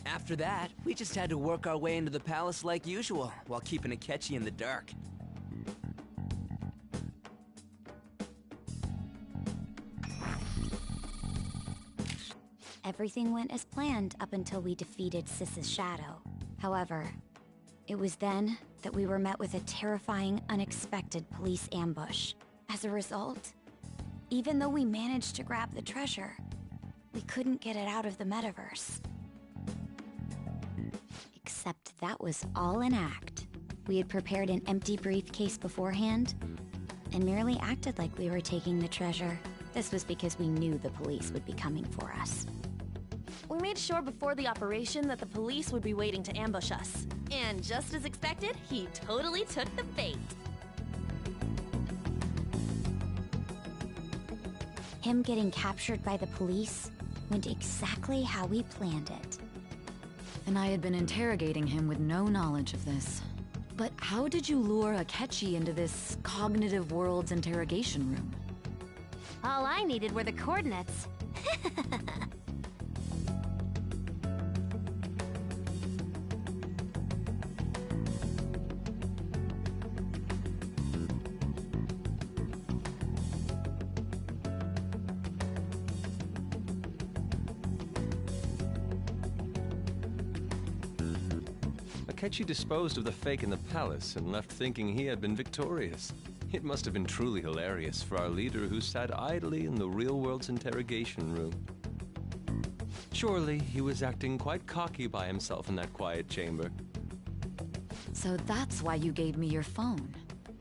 After that, we just had to work our way into the palace like usual, while keeping Akechi in the dark. Everything went as planned up until we defeated Sis's shadow. However, it was then that we were met with a terrifying, unexpected police ambush. As a result, even though we managed to grab the treasure, we couldn't get it out of the metaverse. Except that was all an act. We had prepared an empty briefcase beforehand, and merely acted like we were taking the treasure. This was because we knew the police would be coming for us. We made sure before the operation that the police would be waiting to ambush us. And just as expected, he totally took the bait. Him getting captured by the police went exactly how we planned it. And I had been interrogating him with no knowledge of this. But how did you lure Akechi into this cognitive world's interrogation room? All I needed were the coordinates. Akechi disposed of the fake in the palace and left thinking he had been victorious. It must have been truly hilarious for our leader who sat idly in the real world's interrogation room. Surely he was acting quite cocky by himself in that quiet chamber. So that's why you gave me your phone.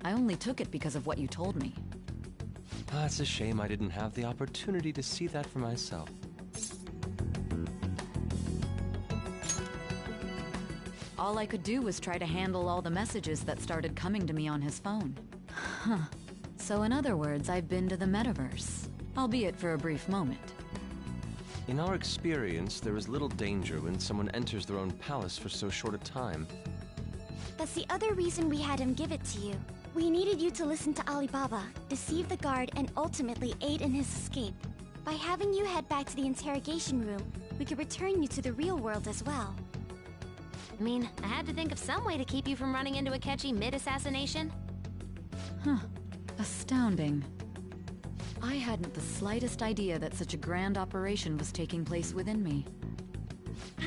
I only took it because of what you told me. It's a shame I didn't have the opportunity to see that for myself. All I could do was try to handle all the messages that started coming to me on his phone. Huh. So in other words, I've been to the metaverse, albeit for a brief moment. In our experience, there is little danger when someone enters their own palace for so short a time. That's the other reason we had him give it to you. We needed you to listen to Alibaba, deceive the guard, and ultimately aid in his escape. By having you head back to the interrogation room, we could return you to the real world as well. I mean, I had to think of some way to keep you from running into Akechi mid-assassination. Huh. Astounding. I hadn't the slightest idea that such a grand operation was taking place within me.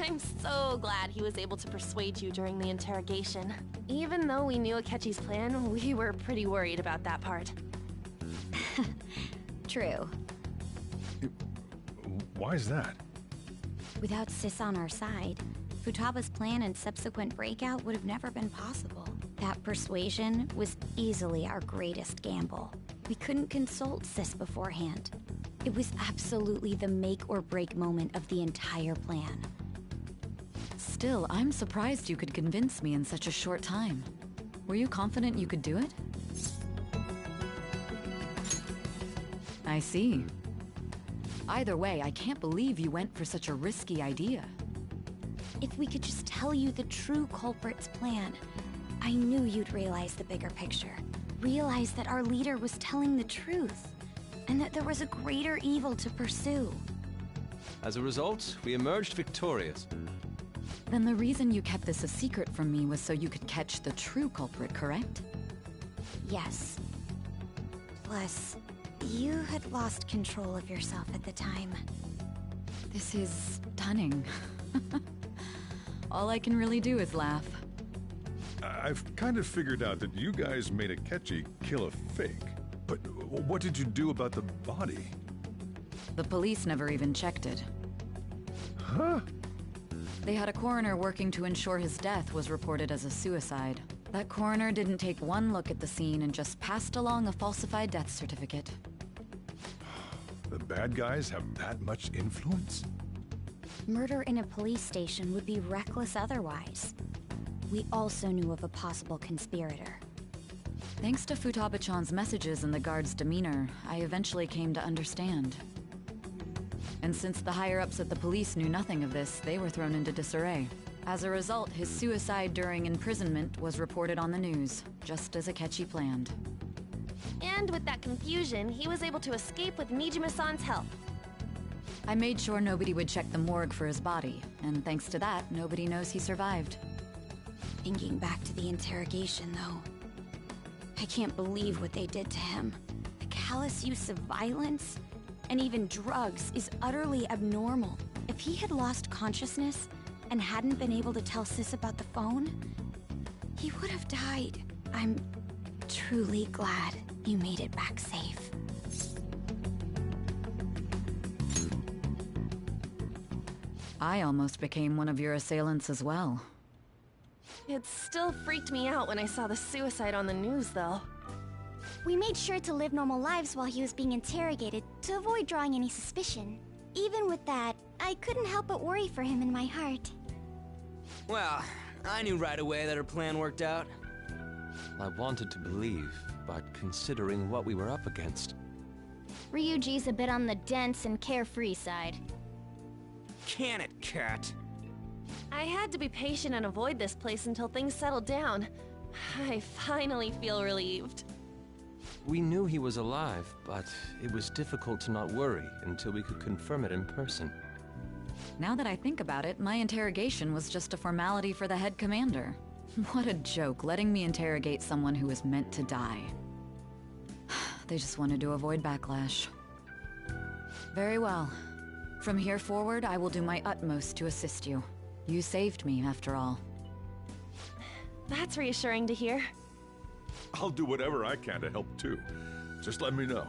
I'm so glad he was able to persuade you during the interrogation. Even though we knew Akechi's plan, we were pretty worried about that part. True. Why is that? Without Sis on our side, Futaba's plan and subsequent breakout would have never been possible. That persuasion was easily our greatest gamble. We couldn't consult Sis beforehand. It was absolutely the make or break moment of the entire plan. Still, I'm surprised you could convince me in such a short time. Were you confident you could do it? I see. Either way, I can't believe you went for such a risky idea. If we could just tell you the true culprit's plan, I knew you'd realize the bigger picture. Realize that our leader was telling the truth, and that there was a greater evil to pursue. As a result, we emerged victorious. Then the reason you kept this a secret from me was so you could catch the true culprit, correct? Yes. Plus, you had lost control of yourself at the time. This is stunning. All I can really do is laugh. I've kind of figured out that you guys made Akechi kill a fake. But what did you do about the body? The police never even checked it. Huh? They had a coroner working to ensure his death was reported as a suicide. That coroner didn't take one look at the scene and just passed along a falsified death certificate. The bad guys have that much influence? Murder in a police station would be reckless otherwise. We also knew of a possible conspirator. Thanks to Futaba-chan's messages and the guard's demeanor, I eventually came to understand. And since the higher-ups at the police knew nothing of this, they were thrown into disarray. As a result, his suicide during imprisonment was reported on the news, just as Akechi planned. And with that confusion, he was able to escape with Nijima-san's help. I made sure nobody would check the morgue for his body, and thanks to that, nobody knows he survived. Thinking back to the interrogation, though, I can't believe what they did to him. The callous use of violence, and even drugs, is utterly abnormal. If he had lost consciousness and hadn't been able to tell Sis about the phone, he would have died. I'm truly glad you made it back safe. I almost became one of your assailants as well. It still freaked me out when I saw the suicide on the news, though. We made sure to live normal lives while he was being interrogated to avoid drawing any suspicion. Even with that, I couldn't help but worry for him in my heart. Well, I knew right away that her plan worked out. I wanted to believe, but considering what we were up against... Ryuji's a bit on the dense and carefree side. Can it, Cat? I had to be patient and avoid this place until things settled down. I finally feel relieved. We knew he was alive, but it was difficult to not worry until we could confirm it in person. Now that I think about it, my interrogation was just a formality for the head commander. What a joke, letting me interrogate someone who was meant to die. They just wanted to avoid backlash. Very well. From here forward, I will do my utmost to assist you. You saved me, after all. That's reassuring to hear. I'll do whatever I can to help too. Just let me know.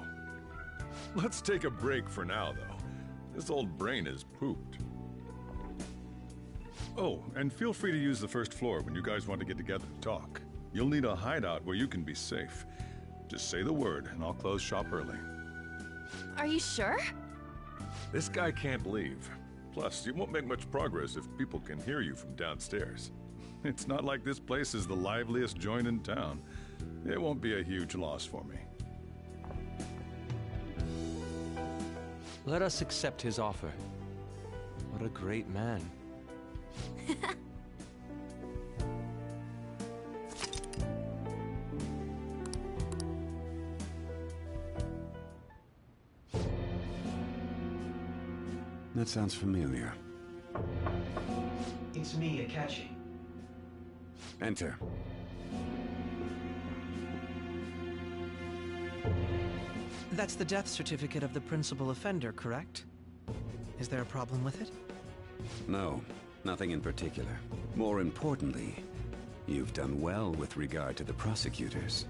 Let's take a break for now, though. This old brain is pooped. Oh, and feel free to use the first floor when you guys want to get together to talk. You'll need a hideout where you can be safe. Just say the word, and I'll close shop early. Are you sure? This guy can't leave. Plus, you won't make much progress if people can hear you from downstairs. It's not like this place is the liveliest joint in town. It won't be a huge loss for me. Let us accept his offer. What a great man. That sounds familiar. It's me, Akechi. Enter. That's the death certificate of the principal offender, correct? Is there a problem with it? No, nothing in particular. More importantly, you've done well with regard to the prosecutors.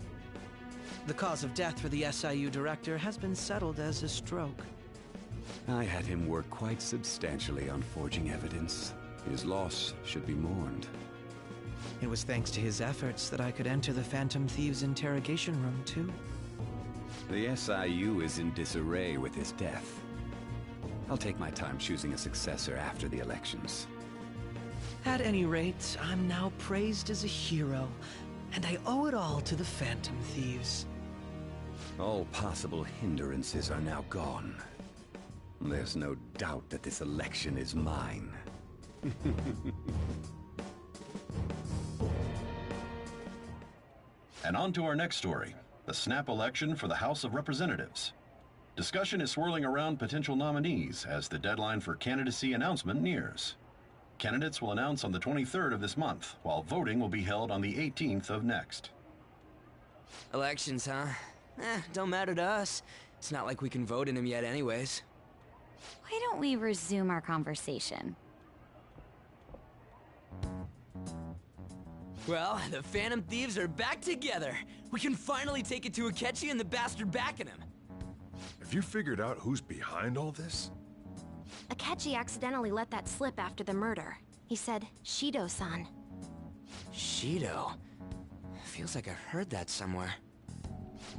The cause of death for the SIU director has been settled as a stroke. I had him work quite substantially on forging evidence. His loss should be mourned. It was thanks to his efforts that I could enter the Phantom Thieves' interrogation room, too. The SIU is in disarray with his death. I'll take my time choosing a successor after the elections. At any rate, I'm now praised as a hero, and I owe it all to the Phantom Thieves. All possible hindrances are now gone. There's no doubt that this election is mine. And on to our next story, the snap election for the House of Representatives. Discussion is swirling around potential nominees as the deadline for candidacy announcement nears. Candidates will announce on the 23rd of this month, while voting will be held on the 18th of next. Elections, huh? Don't matter to us. It's not like we can vote in them yet anyways. Why don't we resume our conversation? Well, the Phantom Thieves are back together. We can finally take it to Akechi and the bastard backing him. Have you figured out who's behind all this? Akechi accidentally let that slip after the murder. He said, Shido-san. Shido? Feels like I've heard that somewhere.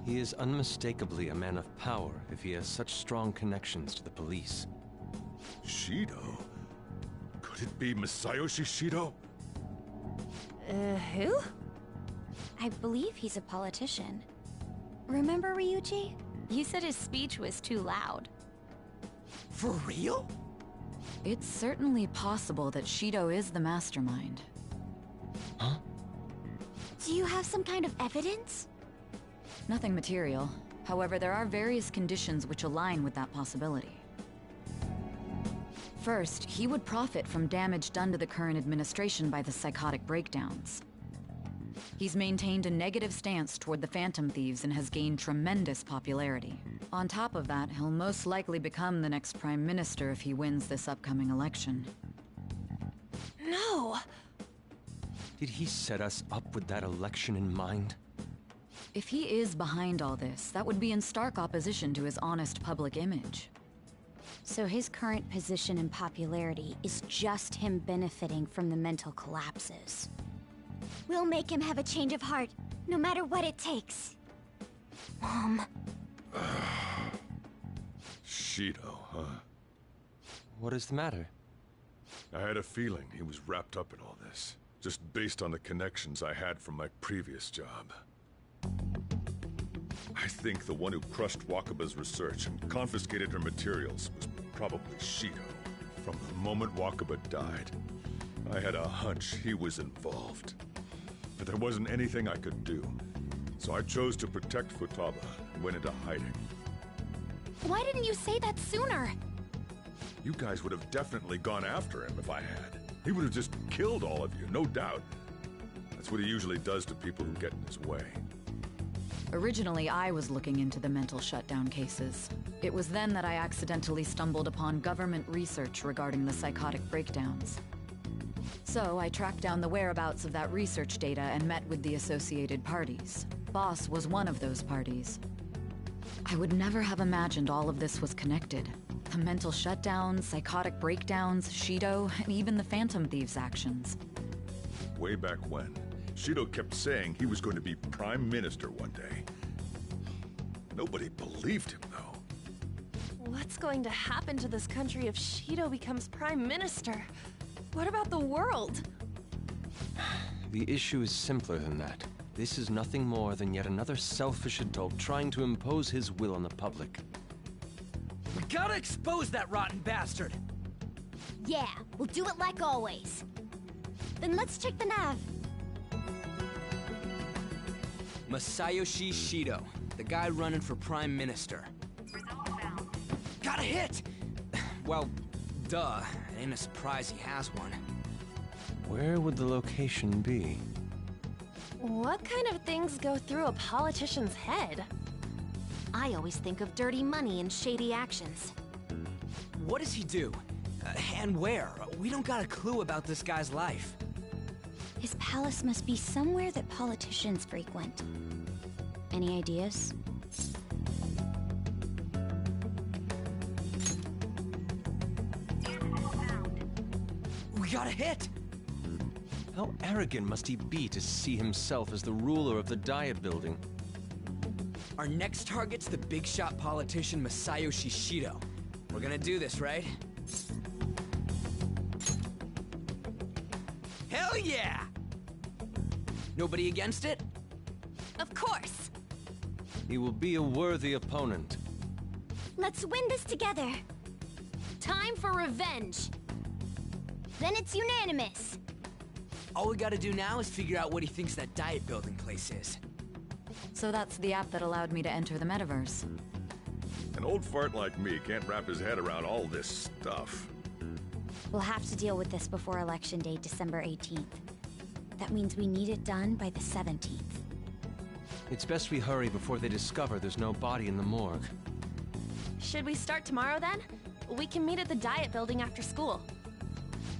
He is unmistakably a man of power if he has such strong connections to the police. Shido? Could it be Masayoshi Shido? Who? I believe he's a politician. Remember, Ryuji? You said his speech was too loud. For real? It's certainly possible that Shido is the mastermind. Huh? Do you have some kind of evidence? Nothing material. However, there are various conditions which align with that possibility. First, he would profit from damage done to the current administration by the psychotic breakdowns. He's maintained a negative stance toward the Phantom Thieves and has gained tremendous popularity. On top of that, he'll most likely become the next Prime Minister if he wins this upcoming election. No! Did he set us up with that election in mind? If he is behind all this, that would be in stark opposition to his honest public image. So his current position and popularity is just him benefiting from the mental collapses. We'll make him have a change of heart, no matter what it takes. Mom. Shido, huh? What is the matter? I had a feeling he was wrapped up in all this, just based on the connections I had from my previous job. I think the one who crushed Wakaba's research and confiscated her materials was probably Shido. From the moment Wakaba died, I had a hunch he was involved. But there wasn't anything I could do, so I chose to protect Futaba and went into hiding. Why didn't you say that sooner? You guys would have definitely gone after him if I had. He would have just killed all of you, no doubt. That's what he usually does to people who get in his way. Originally, I was looking into the mental shutdown cases. It was then that I accidentally stumbled upon government research regarding the psychotic breakdowns. So I tracked down the whereabouts of that research data and met with the associated parties. Boss was one of those parties. I would never have imagined all of this was connected. The mental shutdowns, psychotic breakdowns, Shido, and even the Phantom Thieves' actions. Way back when, Shido kept saying he was going to be Prime Minister one day. Nobody believed him, though. What's going to happen to this country if Shido becomes Prime Minister? What about the world? The issue is simpler than that. This is nothing more than yet another selfish adult trying to impose his will on the public. We gotta expose that rotten bastard! Yeah, we'll do it like always. Then let's check the nav. Masayoshi Shido, the guy running for Prime Minister. Got a hit! Well, duh. It ain't a surprise he has one. Where would the location be? What kind of things go through a politician's head? I always think of dirty money and shady actions. What does he do? And where? We don't got a clue about this guy's life. His palace must be somewhere that politicians frequent. Any ideas? We got a hit! How arrogant must he be to see himself as the ruler of the Diet Building? Our next target's the big shot politician Masayoshi Shido. We're gonna do this, right? Hell yeah! Nobody against it? Of course! He will be a worthy opponent. Let's win this together. Time for revenge! Then it's unanimous. All we gotta do now is figure out what he thinks that Diet Building place is. So that's the app that allowed me to enter the metaverse. An old fart like me can't wrap his head around all this stuff. We'll have to deal with this before Election Day, December 18th. That means we need it done by the 17th. It's best we hurry before they discover there's no body in the morgue. Should we start tomorrow then? We can meet at the Diet Building after school.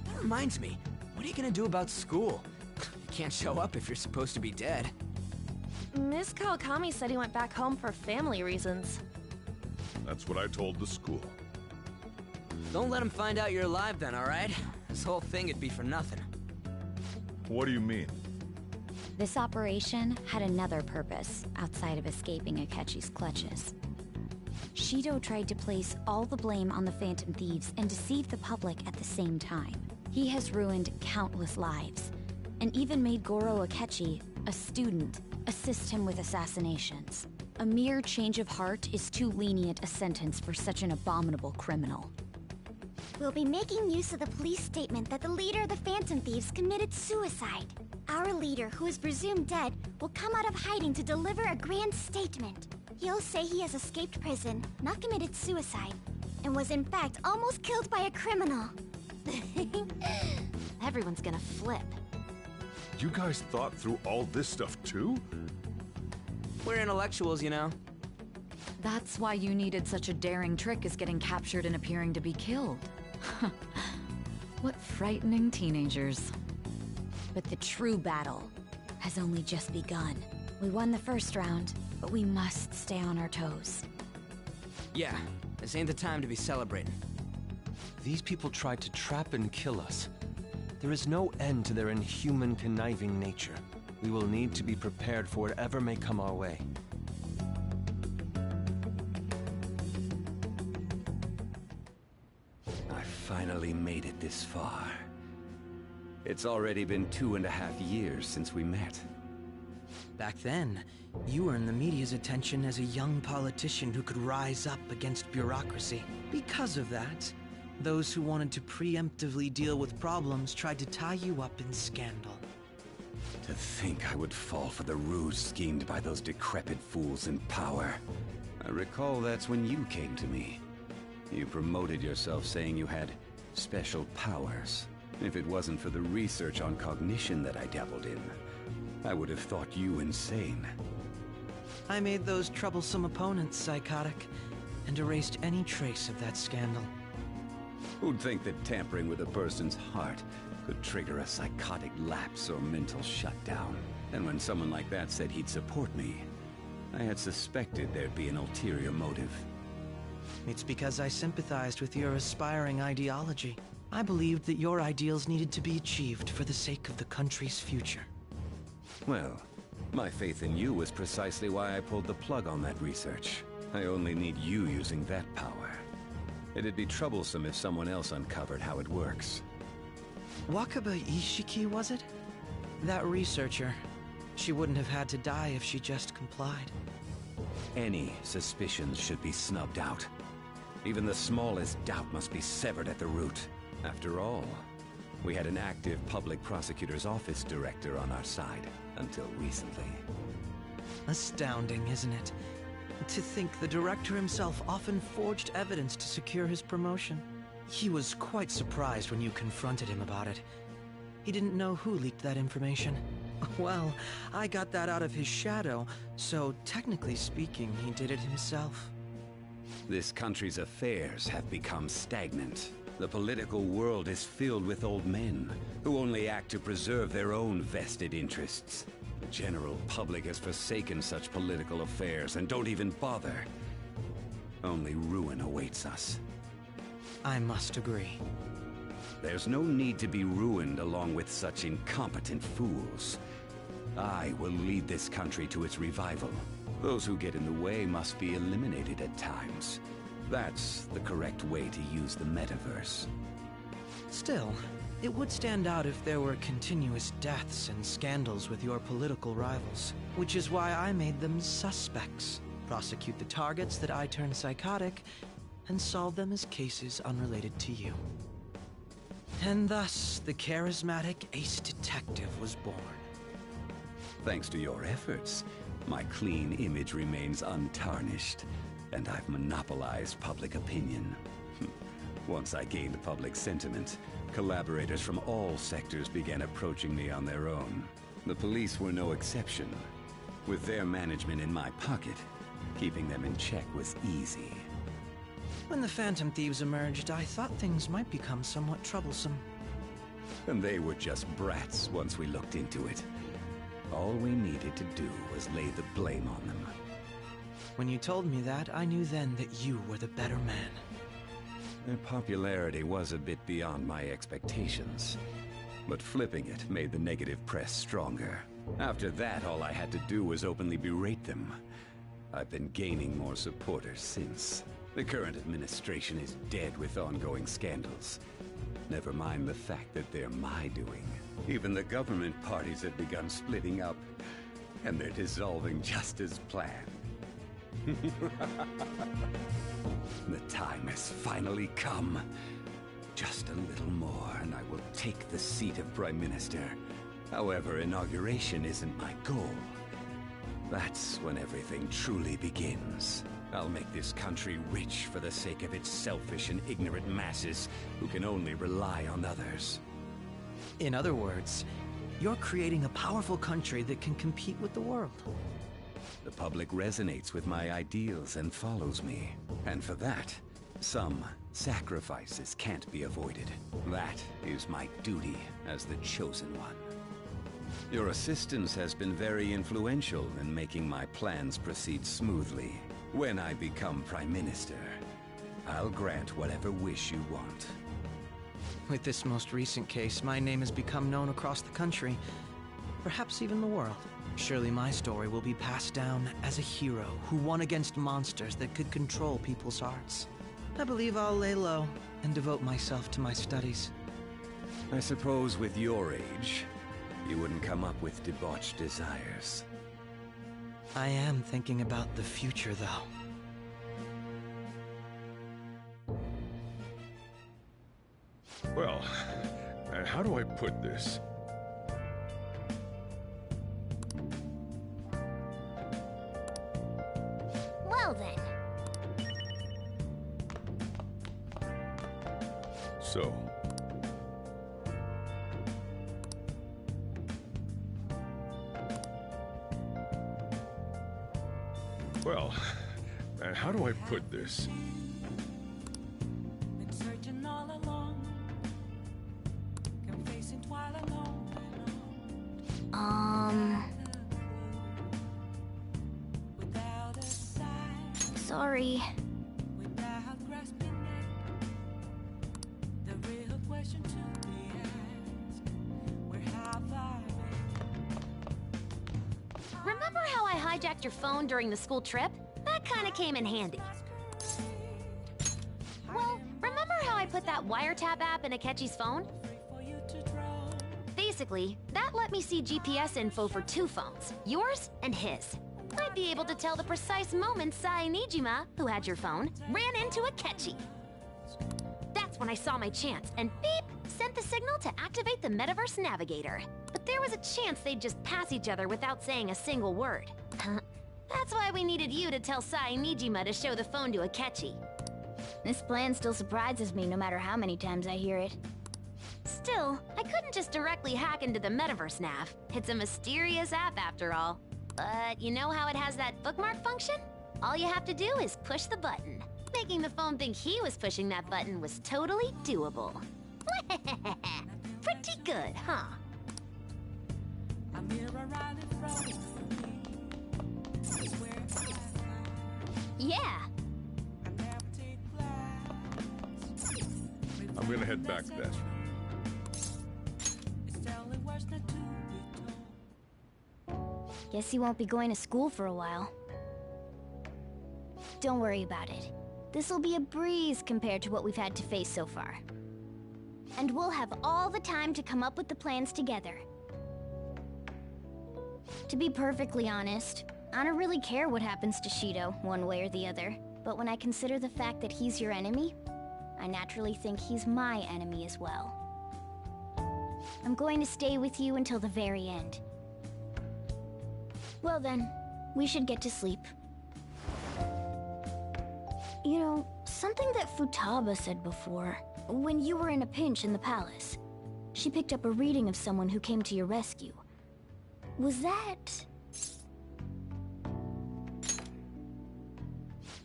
That reminds me, what are you gonna do about school? You can't show up if you're supposed to be dead. Miss Kawakami said he went back home for family reasons. That's what I told the school. Don't let him find out you're alive then, alright? This whole thing would be for nothing. What do you mean? This operation had another purpose outside of escaping Akechi's clutches. Shido tried to place all the blame on the Phantom Thieves and deceive the public at the same time. He has ruined countless lives, and even made Goro Akechi, a student, assist him with assassinations. A mere change of heart is too lenient a sentence for such an abominable criminal. We'll be making use of the police statement that the leader of the Phantom Thieves committed suicide. Our leader, who is presumed dead, will come out of hiding to deliver a grand statement. He'll say he has escaped prison, not committed suicide, and was in fact almost killed by a criminal. Everyone's gonna flip. You guys thought through all this stuff too? We're intellectuals, you know. That's why you needed such a daring trick as getting captured and appearing to be killed. What frightening teenagers. But the true battle has only just begun. We won the first round, but we must stay on our toes. Yeah, this ain't the time to be celebrating. These people tried to trap and kill us. There is no end to their inhuman, conniving nature. We will need to be prepared for whatever may come our way. I finally made it this far. It's already been 2.5 years since we met. Back then, you earned the media's attention as a young politician who could rise up against bureaucracy. Because of that, those who wanted to preemptively deal with problems tried to tie you up in scandal. To think I would fall for the ruse schemed by those decrepit fools in power. I recall that's when you came to me. You promoted yourself saying you had special powers. If it wasn't for the research on cognition that I dabbled in, I would have thought you insane. I made those troublesome opponents psychotic, and erased any trace of that scandal. Who'd think that tampering with a person's heart could trigger a psychotic lapse or mental shutdown? And when someone like that said he'd support me, I had suspected there'd be an ulterior motive. It's because I sympathized with your aspiring ideology. I believed that your ideals needed to be achieved for the sake of the country's future. Well, my faith in you was precisely why I pulled the plug on that research. I only need you using that power. It'd be troublesome if someone else uncovered how it works. Wakaba Ishiki, was it? That researcher. She wouldn't have had to die if she just complied. Any suspicions should be snubbed out. Even the smallest doubt must be severed at the root. After all, we had an active public prosecutor's office director on our side, until recently. Astounding, isn't it? To think the director himself often forged evidence to secure his promotion. He was quite surprised when you confronted him about it. He didn't know who leaked that information. Well, I got that out of his shadow, so technically speaking, he did it himself. This country's affairs have become stagnant. The political world is filled with old men who only act to preserve their own vested interests. The general public has forsaken such political affairs and don't even bother. Only ruin awaits us. I must agree. There's no need to be ruined along with such incompetent fools. I will lead this country to its revival. Those who get in the way must be eliminated at times. That's the correct way to use the metaverse. Still, it would stand out if there were continuous deaths and scandals with your political rivals, which is why I made them suspects. Prosecute the targets that I turn psychotic, and solve them as cases unrelated to you. And thus, the charismatic ace detective was born. Thanks to your efforts, my clean image remains untarnished, and I've monopolized public opinion. Once I gained public sentiment, collaborators from all sectors began approaching me on their own. The police were no exception. With their management in my pocket, keeping them in check was easy. When the Phantom Thieves emerged, I thought things might become somewhat troublesome. And they were just brats once we looked into it. All we needed to do was lay the blame on them. When you told me that, I knew then that you were the better man. Their popularity was a bit beyond my expectations, but flipping it made the negative press stronger. After that, all I had to do was openly berate them. I've been gaining more supporters since. The current administration is dead with ongoing scandals. Never mind the fact that they're my doing. Even the government parties have begun splitting up, and they're dissolving just as planned. The time has finally come. Just a little more, and I will take the seat of Prime Minister. However, inauguration isn't my goal. That's when everything truly begins. I'll make this country rich for the sake of its selfish and ignorant masses who can only rely on others. In other words, you're creating a powerful country that can compete with the world. The public resonates with my ideals and follows me. And for that, some sacrifices can't be avoided. That is my duty as the Chosen One. Your assistance has been very influential in making my plans proceed smoothly. When I become Prime Minister, I'll grant whatever wish you want. With this most recent case, my name has become known across the country, perhaps even the world. Surely my story will be passed down as a hero who won against monsters that could control people's hearts. I believe I'll lay low and devote myself to my studies. I suppose with your age, you wouldn't come up with debauched desires. I am thinking about the future, though. Well, how do I put this? Well then. So. Well, how do I put this? Sorry. Remember how I hijacked your phone during the school trip? That kinda came in handy. Well, remember how I put that wiretap app in Akechi's phone? Basically, that let me see GPS info for two phones, yours and his. I'd be able to tell the precise moment Sae-Nijima, who had your phone, ran into Akechi. That's when I saw my chance, and beep, sent the signal to activate the Metaverse Navigator. But there was a chance they'd just pass each other without saying a single word. That's why we needed you to tell Sae-Nijima to show the phone to Akechi. This plan still surprises me no matter how many times I hear it. Still, I couldn't just directly hack into the Metaverse Nav. It's a mysterious app after all. But you know how it has that bookmark function? All you have to do is push the button. Making the phone think he was pushing that button was totally doable. Pretty good, huh? Yeah. I'm gonna head back then. Guess you won't be going to school for a while. Don't worry about it. This'll be a breeze compared to what we've had to face so far. And we'll have all the time to come up with the plans together. To be perfectly honest, I don't really care what happens to Shido, one way or the other. But when I consider the fact that he's your enemy, I naturally think he's my enemy as well. I'm going to stay with you until the very end. Well then, we should get to sleep. You know, something that Futaba said before, when you were in a pinch in the palace, she picked up a reading of someone who came to your rescue. Was that...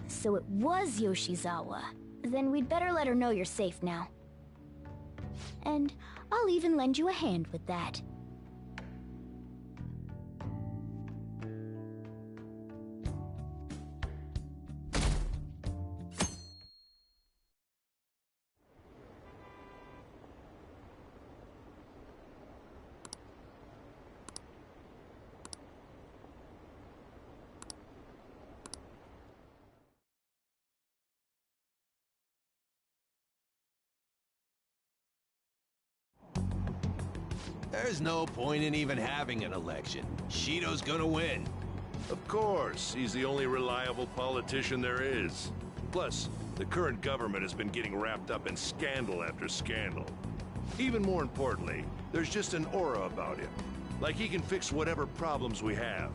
So it was Yoshizawa. Then we'd better let her know you're safe now. And I'll even lend you a hand with that. There's no point in even having an election. Shido's gonna win. Of course, he's the only reliable politician there is. Plus, the current government has been getting wrapped up in scandal after scandal. Even more importantly, there's just an aura about him. Like he can fix whatever problems we have.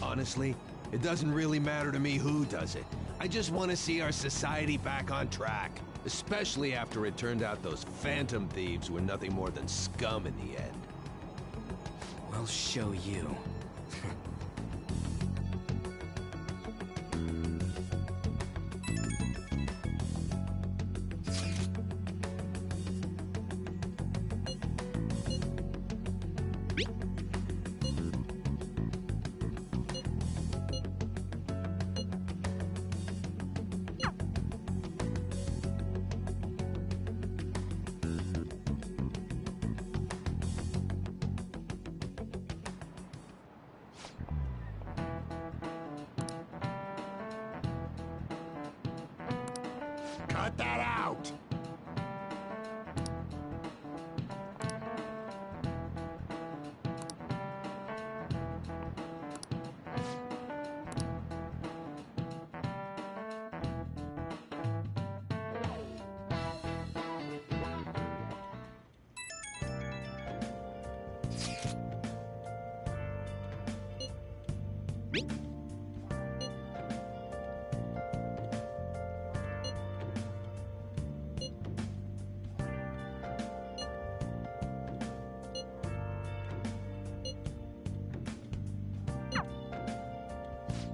Honestly, it doesn't really matter to me who does it. I just want to see our society back on track. Especially after it turned out those phantom thieves were nothing more than scum in the end. We'll show you. Cut that out!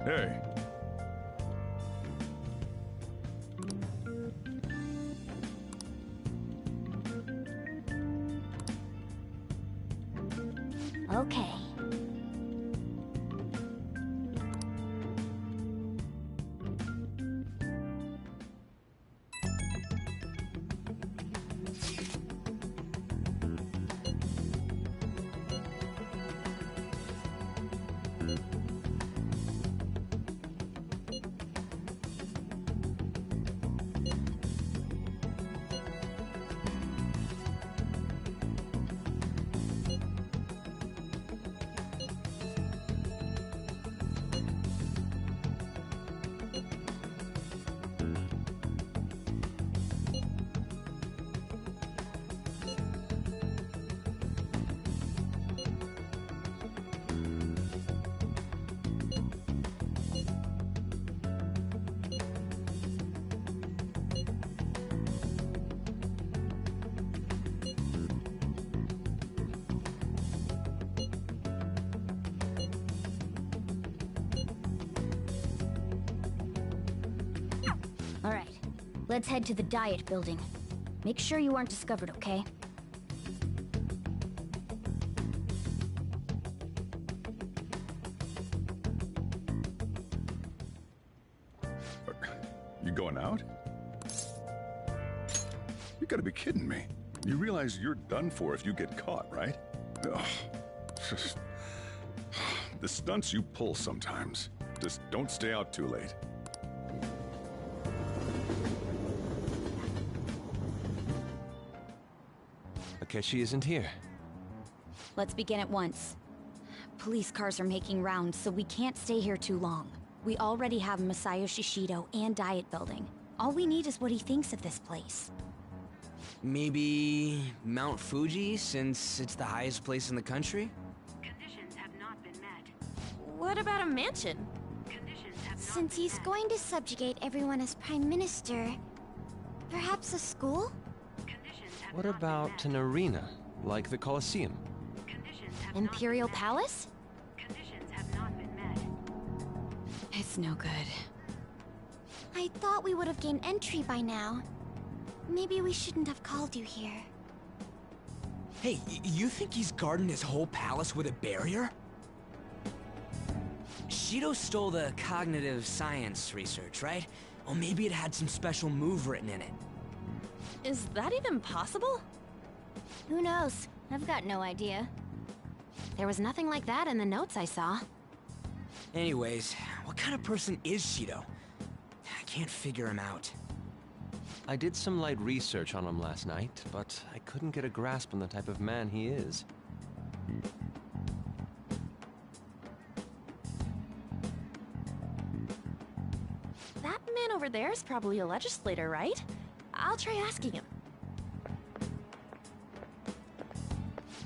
Hey. Okay. Alright, let's head to the Diet Building. Make sure you aren't discovered, okay? You going out? You gotta be kidding me. You realize you're done for if you get caught, right? Ugh. The stunts you pull sometimes. Just don't stay out too late. Akechi isn't here. Let's begin at once. Police cars are making rounds, so we can't stay here too long. We already have Masayoshi Shido and Diet Building. All we need is what he thinks of this place. Maybe Mount Fuji, since it's the highest place in the country? Conditions have not been met. What about a mansion? Since he's going to subjugate everyone as Prime Minister, perhaps a school? What about an arena, like the Colosseum? Imperial Palace? It's no good. I thought we would have gained entry by now. Maybe we shouldn't have called you here. Hey, you think he's guarding his whole palace with a barrier? Shido stole the cognitive science research, right? Or maybe it had some special move written in it. Is that even possible? Who knows? I've got no idea. There was nothing like that in the notes I saw. Anyways, what kind of person is Shido? I can't figure him out. I did some light research on him last night, but I couldn't get a grasp on the type of man he is. That man over there is probably a legislator, right? I'll try asking him.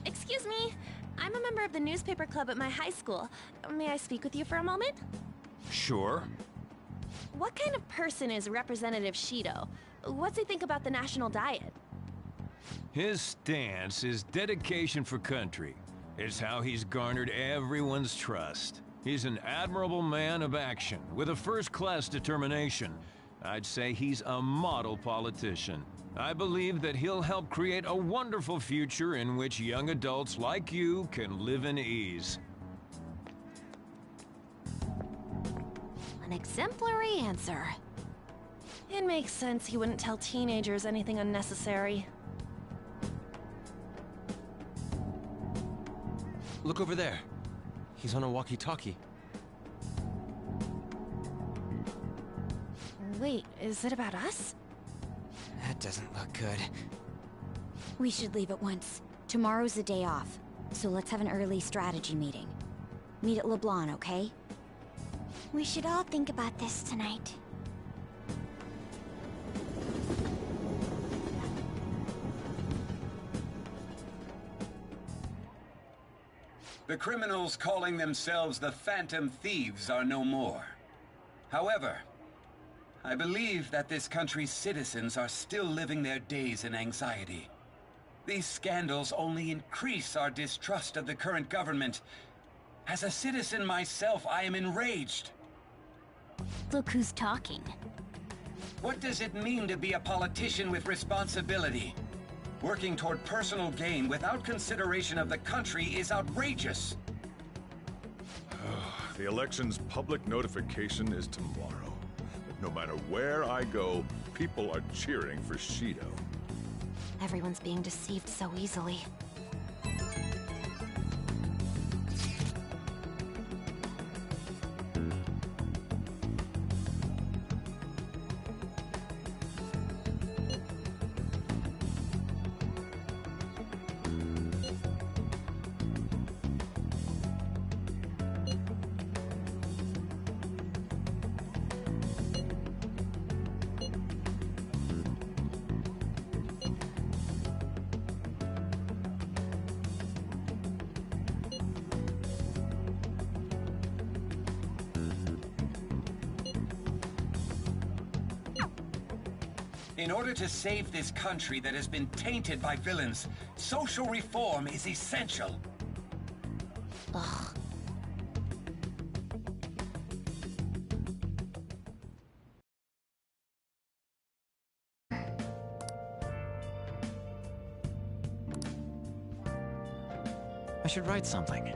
Excuse me, I'm a member of the newspaper club at my high school. May I speak with you for a moment? Sure. What kind of person is Representative Shido? What's he think about the national diet? His stance is dedication for country. It's how he's garnered everyone's trust. He's an admirable man of action, with a first-class determination. I'd say he's a model politician. I believe that he'll help create a wonderful future in which young adults like you can live in ease. An exemplary answer. It makes sense he wouldn't tell teenagers anything unnecessary. Look over there. He's on a walkie-talkie. Wait, is it about us? That doesn't look good. We should leave at once. Tomorrow's the day off, so let's have an early strategy meeting. Meet at LeBlanc, okay? We should all think about this tonight. The criminals calling themselves the Phantom Thieves are no more. However, I believe that this country's citizens are still living their days in anxiety. These scandals only increase our distrust of the current government. As a citizen myself, I am enraged. Look who's talking. What does it mean to be a politician with responsibility? Working toward personal gain without consideration of the country is outrageous. The election's public notification is tomorrow. No matter where I go, people are cheering for Shido. Everyone's being deceived so easily. In order to save this country that has been tainted by villains, social reform is essential. Ugh. I should write something.